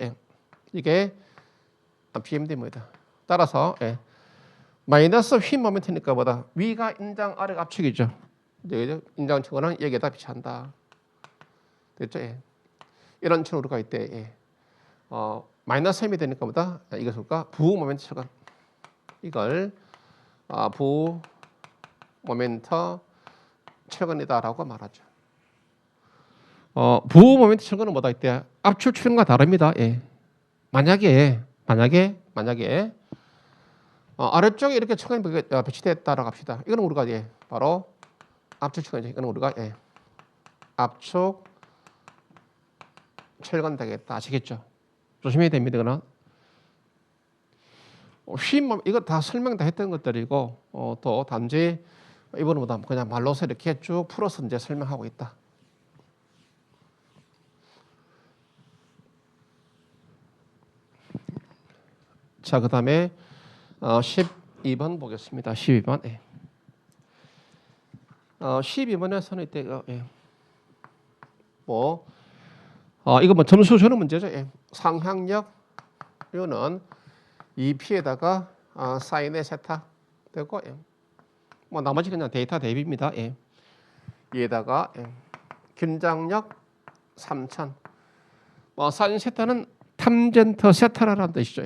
이게 BMD입니다. 따라서 마이너스 휘 모멘트니까 위가 인장 아래가 압축이죠. 인장 측은 여기에다 비치한다. 됐죠? 이런 식으로 우리가 이때 마이너스 3이 되니까 이것을까 부호 모멘트 측은 이걸 부 모멘트 철근이다라고 말하죠. 부 모멘트 철근은 뭐다 이때 압축 출현과 다릅니다. 예. 만약에 아래쪽에 이렇게 철근이 배치됐다라고 합시다. 이거는 우리가 바로 압축 철근이죠. 이거는 우리가 압축 철근 되겠다. 아시겠죠? 조심해야 됩니다. 이거는 이거 다 설명 다 했던 것들이고 또 단지 이번에 보다 그냥 말로서 이렇게 쭉 풀어서 이제 설명하고 있다. 자, 그 다음에 12번 보겠습니다. 12번. 12번에서는 이때 이거 뭐 점수 주는 문제죠. 상향력 이거는 2P에다가 사인의 세타 되고 뭐 나머지 그냥 데이터 대비입니다. 얘에다가 긴장력 3000. 사인 세타는 탐젠트 세타라는 뜻이죠.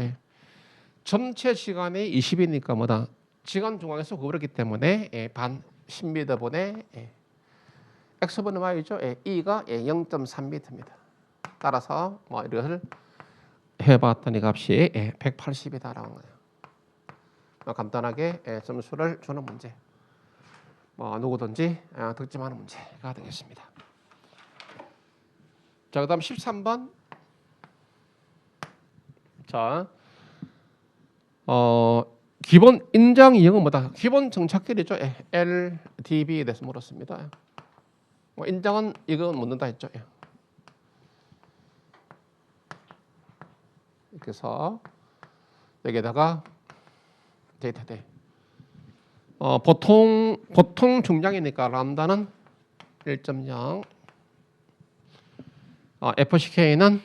전체 시간이 20이니까 뭐다. 시간 중앙에서 구부렸기 때문에 반 10m분의 x분의 y죠. e가 0.3m입니다. 따라서 이것을 해봤더니 값이 180이다라는 거예요. 간단하게 점수를 주는 문제. 누구든지 득점하는 문제가 되겠습니다. 자, 그다음 13번. 자, 기본 인장 이형은 뭐다? 기본 정착끼리죠. LDB에 대해서 물었습니다. 인장은 이거 묻는다 했죠. 그래서 여기에다가 데이터 대. 보통 중량이니까 람다는 1.0, FCK는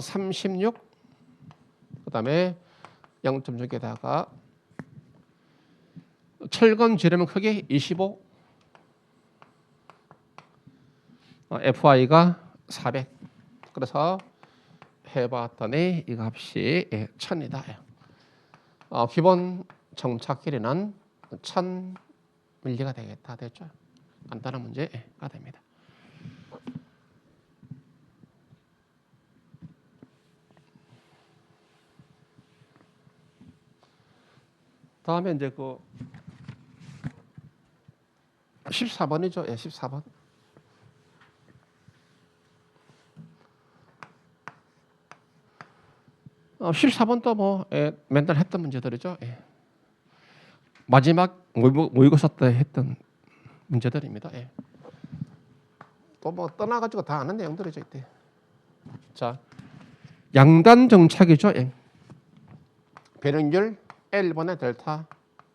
36, 그다음에 0.6에다가 철근 지름 크기 25, FI가 400. 그래서 해봤더니 이 값이 1000이다. 기본 정착 길이는 1000밀리가 되겠다. 됐죠? 간단한 문제가 됩니다. 다음에 이제 14번이죠. 14번. 14번도 맨날 했던 문제들이죠. 마지막 모의고사 때 했던 문제들입니다. 또 떠나가지고 다 아는 내용들이죠. 이때. 자, 양단 정착이죠. 배능률 L분의 델타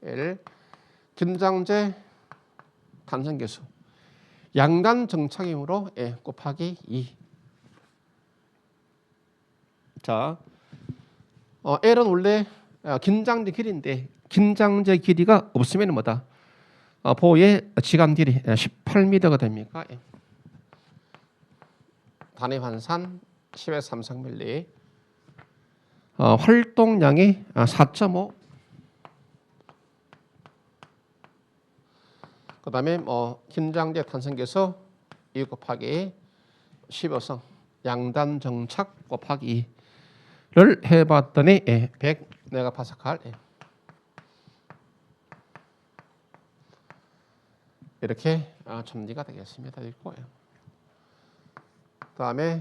L, 긴장제 탄성계수. 양단 정착이므로 곱하기 2. 자, L은 원래 긴장제 길이인데 긴장제 길이가 없으면 뭐다? 보의 지간 길이 18m가 됩니까? 단위 환산 10의 3성밀리. 활동량이 4.5. 그 다음에 긴장제 탄성계수 2 곱하기 15성 양단 정착 곱하기 2를 해봤더니 100 메가파스칼. 이렇게 정리가 되겠습니다. 그 다음에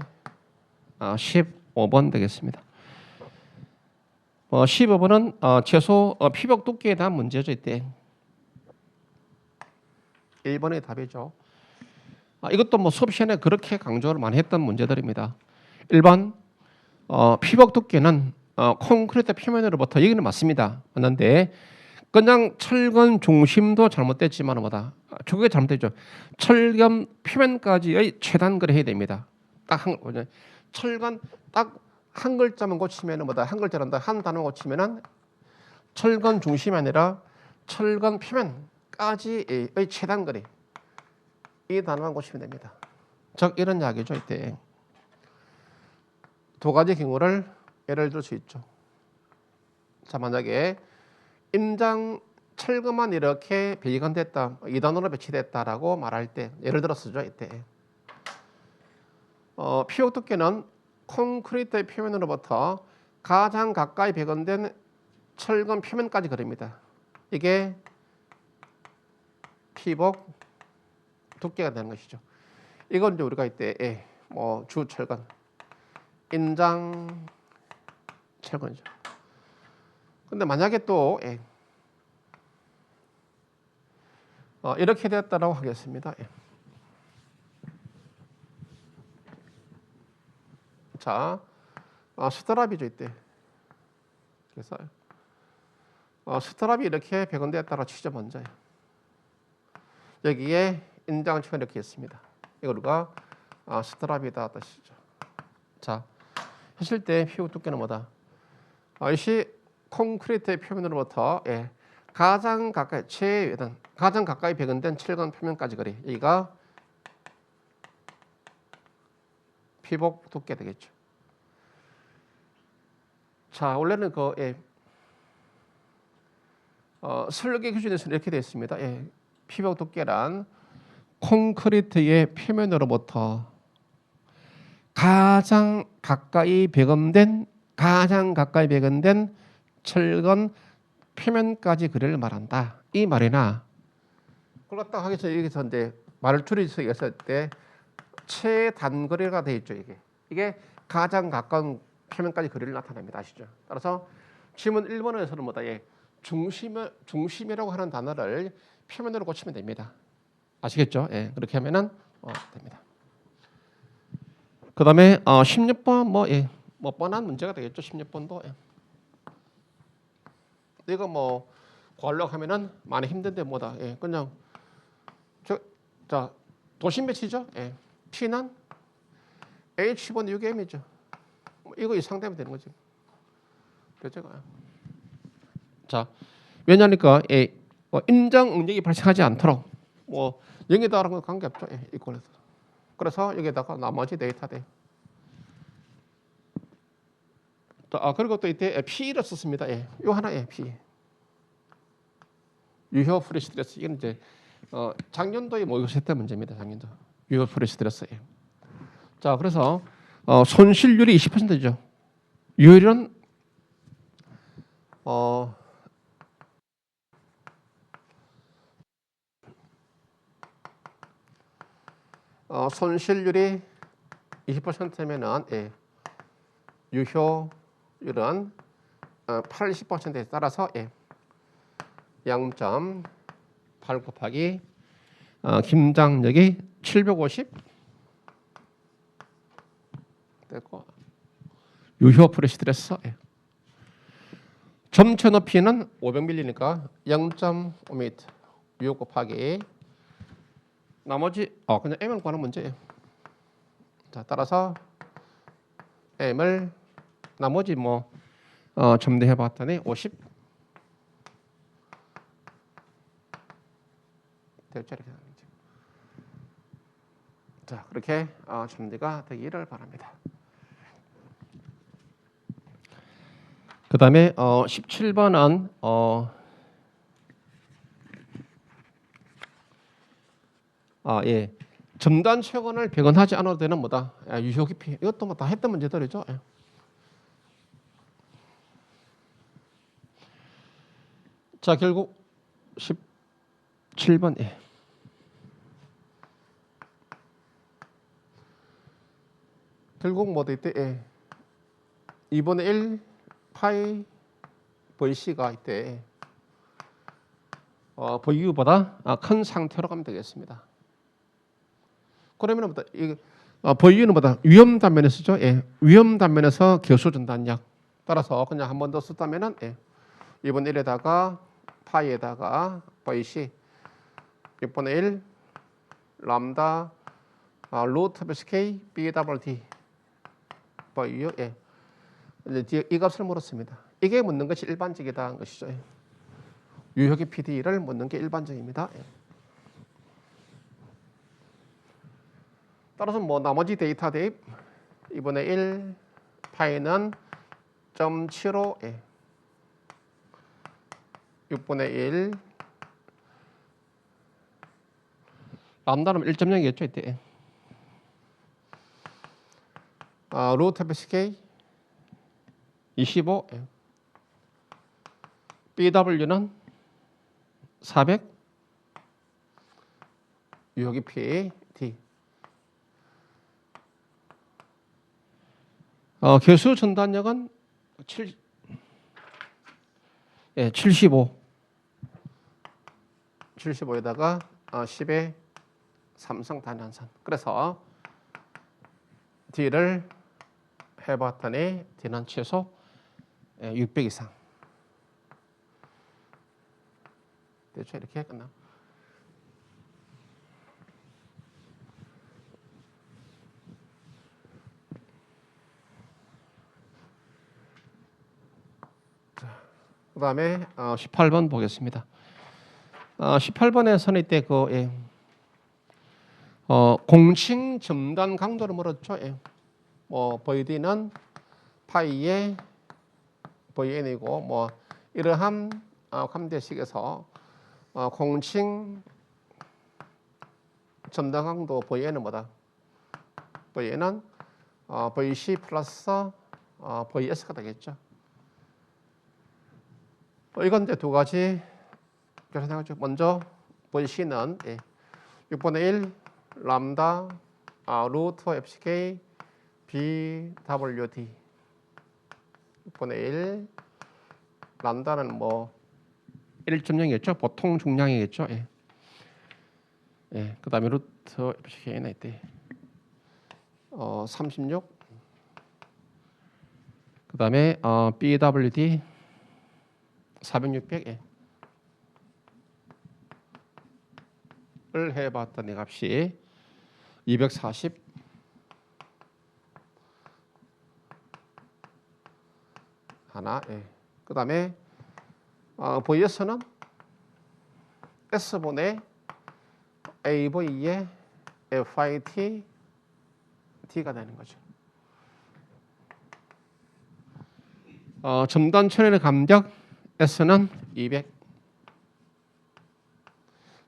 15번 되겠습니다. 15번은 최소 피복 두께에 대한 문제죠. 이때 1번의 답이죠. 이것도 수업 시간에 그렇게 강조를 많이 했던 문제들입니다. 1번 피복 두께는 콘크리트 표면으로부터 여기는 맞습니다. 맞는데 그냥 철근 중심도 잘못됐지만 뭐다? 저게 잘못됐죠. 철근 표면까지의 최단거리 해야 됩니다. 딱 철근 딱 한 글자만 고치면은 뭐다? 한 글자란다. 한 단어 고치면은 철근 중심이 아니라 철근 표면까지의 최단거리 이 단어만 고치면 됩니다. 즉 이런 이야기죠. 이때 두 가지 경우를 예를 들 수 있죠. 자, 만약에 임장 철거만 이렇게 배관됐다, 2단으로 배치됐다라고 말할 때 예를 들어서죠. 이때 피복 두께는 콘크리트의 표면으로부터 가장 가까이 배건된 철근 표면까지 그립니다. 이게 피복 두께가 되는 것이죠. 이건 이제 우리가 이때 뭐 주철근, 인장 철근이죠. 근데 만약에 또 이렇게 되었다라고 하겠습니다. 자, 스트랍이죠 이때. 그래서 스트랍이 이렇게 배건되었다고 치죠 먼저. 여기에 인장처럼 이렇게 있습니다. 이걸 우리가 스트랍이다 뜻이죠. 자, 했을 때 피복 두께는 뭐다? 이것이 콘크리트의 표면으로부터 가장 가까이 최외단 가장 가까이 배건된 철근 표면까지 그리. 여기가 피복 두께 되겠죠. 자, 원래는 설계 기준에서 이렇게 되어 있습니다. 피복 두께란 콘크리트의 표면으로부터 가장 가까이 배건된 철근 표면까지 그리를 말한다. 이 말이나 그걸 갖다 하기 전에 여기서 이제 말을 줄여서 했을 때 최단거리가 되어 있죠. 이게 가장 가까운 표면까지 거리를 나타냅니다. 아시죠? 따라서 지문 1번에서는 뭐다? 중심이라고 하는 단어를 표면으로 고치면 됩니다. 아시겠죠? 그렇게 하면은 됩니다. 그다음에 16번 뭐 뻔한 문제가 되겠죠. 16번도 이거 뭐 구하려고 많이 힘든데 뭐다. 그냥 자 도심 배치죠. T는 H1 UM이죠. 이거 이상되면 되는 거죠. 그렇죠? 자, 왜냐니까 인장 응력이 발생하지 않도록 뭐 0이다라는 건 관계없죠. 이꼴에서. 그래서 여기다가 나머지 데이터대. 그리고 또 이때 P를 썼습니다. 요 하나 P. 유효 프레시 스트레스. 이건 이제 작년도에 모의고시했던 문제입니다. 작년도 유효 프레시 스트레스. 자, 그래서 손실률이 20%죠. 유효율은 손실률이 20%면은 유효율은 80%에 따라서 0.8 곱하기 김장력이 750 되고 유효 프레시 스트레스 점체 높이는 500mm니까 0.5m 유효 곱하기 나머지 그냥 M을 구하는 문제예요. 자, 따라서 M을 나머지 점대해 봤더니 50 될줄 이렇게 나옵니다. 자, 그렇게 점대가 되기를 바랍니다. 그다음에 17번은 점단 최건을 배건하지 않아도 되는 뭐다? 유효 깊이. 이것도 뭐 다 했던 문제들이죠. 자, 결국 17번 결국 뭐도 이때 2분의 1 파이 VC가 이때 VU보다 큰 상태로 가면 되겠습니다. 그러면 뭐다? VU는 뭐다? 위험 단면에서죠. 위험 단면에서 교수 전단력. 따라서 그냥 한 번 더 썼다면은 2분의 1에다가 파이에다가 VC 6분의 1 람다 루트 K BWT VU 이제 이 값을 물었습니다. 이게 묻는 것이 일반적이다는 것이죠. 유효기 PD를 묻는 게 일반적입니다. 따라서 나머지 데이터 대입 2분의 1 파이는 0.75 6분의 1 람다는 1.0이겠죠 이때. 루트 FCK 25 BW는 400 여기 P D 교수 전단력은 75 75에다가 10의 삼성 단연산. 그래서 D를 해봤더니 D는 최소 600 이상. 대충 이렇게 끝나. 그 다음에 18번 보겠습니다. 18번에서는 이때 그 공칭 점단 강도를 물었죠. 뭐 VD는 파이의 VN이고 뭐 이러한 함대식에서 공칭 점단 강도 VN은 뭐다? VN은 VC 플러스 VS가 되겠죠. 이건 이제 두 가지 생각하죠. 먼저 VC는 6분의 1 람다 루트 FCK BWD 6분의 1 람다는 뭐 1.0이겠죠. 보통 중량이겠죠. 그 다음에 루트 FCK는 이때 36 그 다음에 BWD 400, 600 을 해봤더니 값이 240 하나. 그 다음에 VS는 S분의 AV의 FIT D가 되는 거죠. 점단 천연의 간격 S는 200.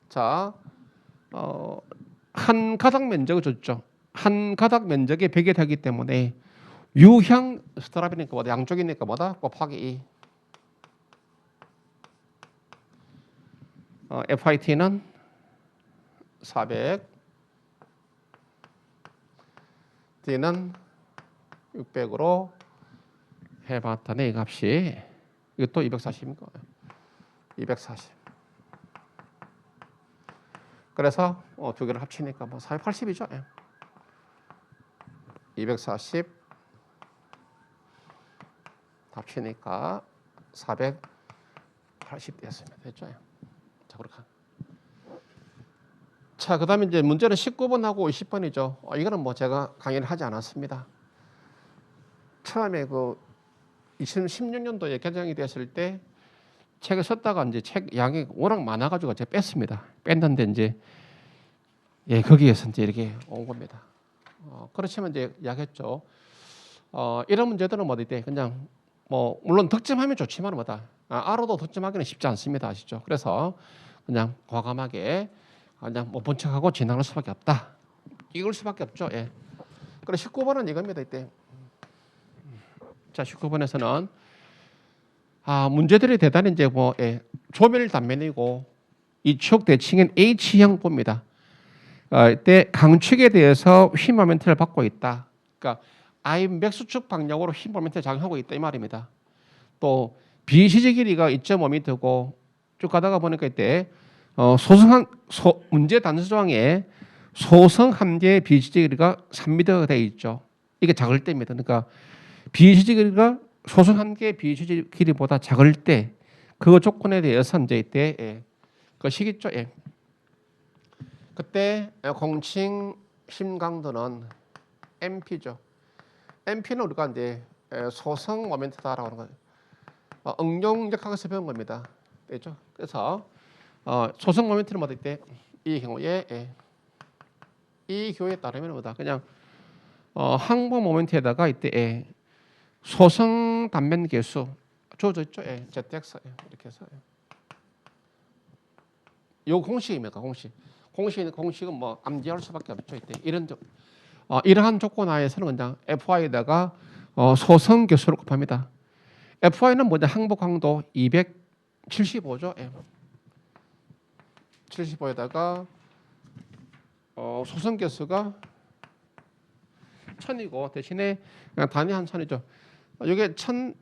자, 한 가닥 면적을 줬죠. 한 가닥 면적이 100이 되기 때문에 유형 스트랍이니까 뭐다? 양쪽이니까 뭐다? 곱하기 2. FIT는 400. D는 600으로 해봤더니 이 값이 이것도 240입니까? 240. 그래서 두 개를 합치니까 뭐 480이죠. 240 합치니까 480 됐습니다. 됐죠? 자, 그렇게. 자, 그다음에 이제 문제는 19번하고 20번이죠. 이거는 뭐 제가 강의를 하지 않았습니다. 처음에 그 2016년도에 개정이 됐을 때 책을 썼다가 이제 책 양이 워낙 많아가지고 제가 뺐습니다. 뺐는데 이제 거기에서 이제 이렇게 온 겁니다. 그렇지만 이제 이야기했죠. 이런 문제들은 뭐 이때 그냥 뭐 물론 득점하면 좋지만 뭐다. 알아도 득점하기는 쉽지 않습니다. 아시죠? 그래서 그냥 과감하게 그냥 뭐 본척하고 지나갈 수밖에 없다. 이걸 수밖에 없죠. 그래서 19번은 이겁니다. 이때. 자, 19번에서는 문제들이 대단히 이제 뭐 조밀 단면이고 이 추억 대칭은 H형 봅니다. 이때 강축에 대해서 휘 모멘트를 받고 있다. 그러니까 I 맥수축 방향으로 휘 모멘트를 작용하고 있다 이 말입니다. 또 BCG 길이가 2.5m고 쭉 가다가 보니까 이때 문제 단수 조항에 소성 함대의 BCG 길이가 3m가 되어 있죠. 이게 작을 때입니다. 그러니까 BCG 길이가 소성 함대의 BCG 길이보다 작을 때 그 조건에 대해서 이제 이때 그 시기죠. 그때 공칭 힘 강도는 MP죠. MP는 우리가 이제 소성 모멘트다라고 하는 거예요. 응용력학에서 배운 겁니다. 됐죠? 그래서 소성 모멘트는 뭐다 때 이 경우에 이 교에 따르면 뭐다? 그냥 항복 모멘트에다가 이때 소성 단면 계수 주어져 있죠. ZX 이렇게 해서 요 공식입니까? 공식은 뭐 암기할 수밖에 없죠. 이때 이러한 조건 하에서는 그냥 FI에다가 소선 교수를 곱합니다. FI는 뭐냐? 항복 강도 275죠. 75에다가 소선 개수가 1000이고 대신에 그냥 단위 한 1000이죠. 이게 1000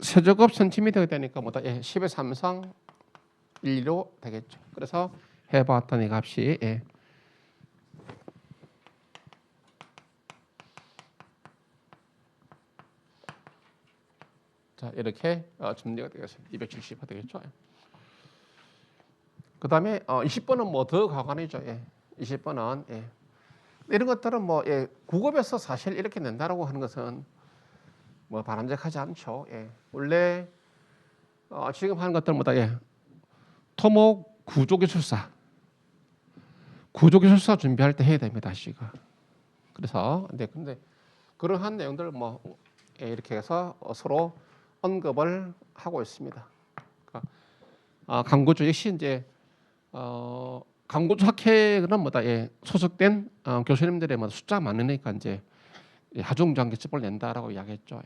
세제곱 센티미터가 되니까 뭐다? 10의 3성 1로 되겠죠. 그래서 해봤더니 값이 자 이렇게 정리가 되겠습니다. 270가 되겠죠. 그 다음에 20번은 뭐 더 가관이죠. 20번은 이런 것들은 뭐 국어에서 사실 이렇게 낸다라고 하는 것은 뭐 바람직하지 않죠. 원래 지금 하는 것들보다 토목 구조기술사 준비할 때 해야 됩니다. 시가. 그래서 근데 그러한 내용들 뭐 이렇게 해서 서로 언급을 하고 있습니다. 그러니까 강구조 역시 이제 강구조 학회는 뭐다 소속된 교수님들의 뭐 숫자 많으니까 이제 하중장기집을 낸다라고 이야기했죠.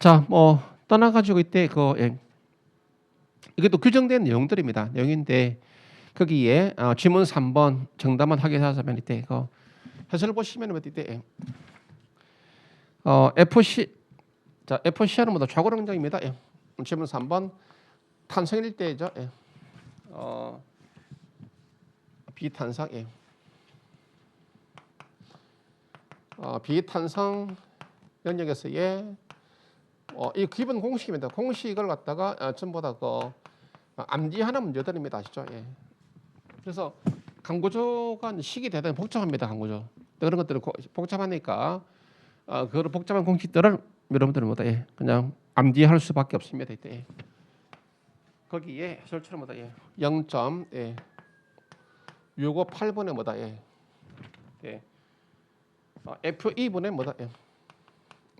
자, 뭐 떠나가지고 이때 이게 또 규정된 내용들입니다. 내용인데 거기에 지문 3번 정답만 확인하자면 이때 해설을 보시면 이때 FC 자 FC는 뭐다 좌고령장입니다. 지문 3번 탄성일 때죠. 비탄성 비탄성 영역에서의 이 기본 공식입니다. 공식을 갖다가 전부 다 암기하는 문제들입니다. 아시죠? 그래서 강구조가 식이 대단히 복잡합니다. 강구조 그런 것들은 복잡하니까 그런 복잡한 공식들을 여러분들은 뭐다 그냥 암기할 수밖에 없습니다. 이때 거기에 해설처럼 뭐다 0.658분의 뭐다 F2분의 뭐다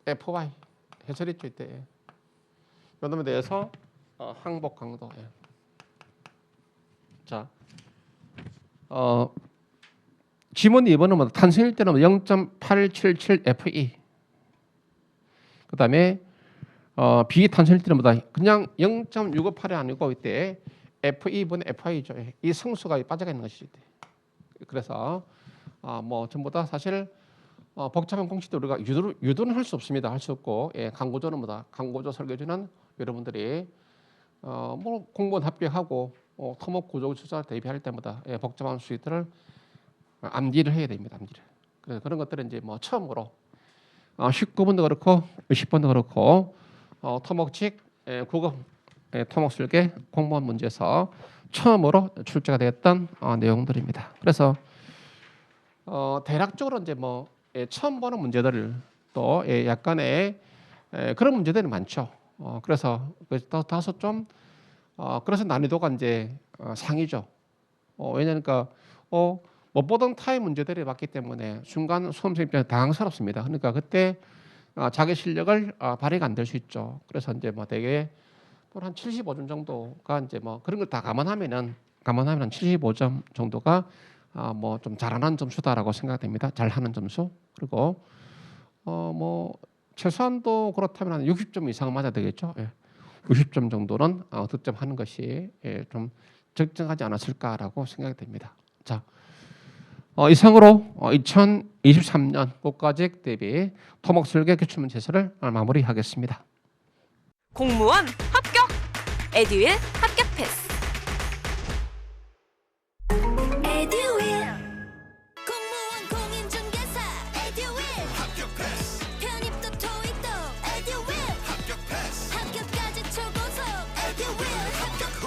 FY 해설했죠. 이때 요 놈에 대해서 항복 강도 자 지문 2번은 뭐다 탄생일 때는 0.877 FE 그 다음에 비탄생일 때는 뭐다 그냥 0.658이 아니고 이때 F2분의 FI죠. 이 성수가 빠져가 있는 것이죠. 그래서 뭐 전부 다 사실 복잡한 공식도 우리가 유도는 할 수 없습니다. 할 수 없고 강구조는 뭐다 강구조 설계주는 여러분들이 뭐 공무원 합격하고 토목 구조조사 대비할 때마다 복잡한 수식들을 암기를 해야 됩니다. 암기를. 그래서 그런 것들은 이제 뭐 처음으로 19번도 그렇고 20번도 그렇고 토목칙 국어 토목 설계 공무원 문제에서 처음으로 출제가 되었던 내용들입니다. 그래서 대략적으로 이제 뭐 처음 보는 문제들을 또 약간의 그런 문제들이 많죠. 그래서 다소 좀 그래서 난이도가 이제 상이죠. 왜냐니까 못 보던 타입 문제들이 왔기 때문에 순간 수험생 입장에 당황스럽습니다. 그러니까 그때 자기 실력을 발휘가 안 될 수 있죠. 그래서 이제 뭐 대개 한 75점 정도가 이제 뭐 그런 걸 다 감안하면 75점 정도가 뭐 좀 잘하는 점수다라고 생각됩니다. 잘하는 점수. 그리고 뭐 최소한도 그렇다면 한 60점 이상 맞아야 되겠죠. 60점 정도는 득점하는 것이 좀 적정하지 않았을까라고 생각이 됩니다. 자, 이상으로 2023년 국가직 대비 토목 설계 기출문 제시를 마무리하겠습니다.
공무원 합격! 에듀윌 합격 패스!
에듀윌 공무원 공인중개사 에듀윌 합격 패스 편입도 토익도 에듀윌 합격 패스 합격까지 초고속 에듀윌 합격 후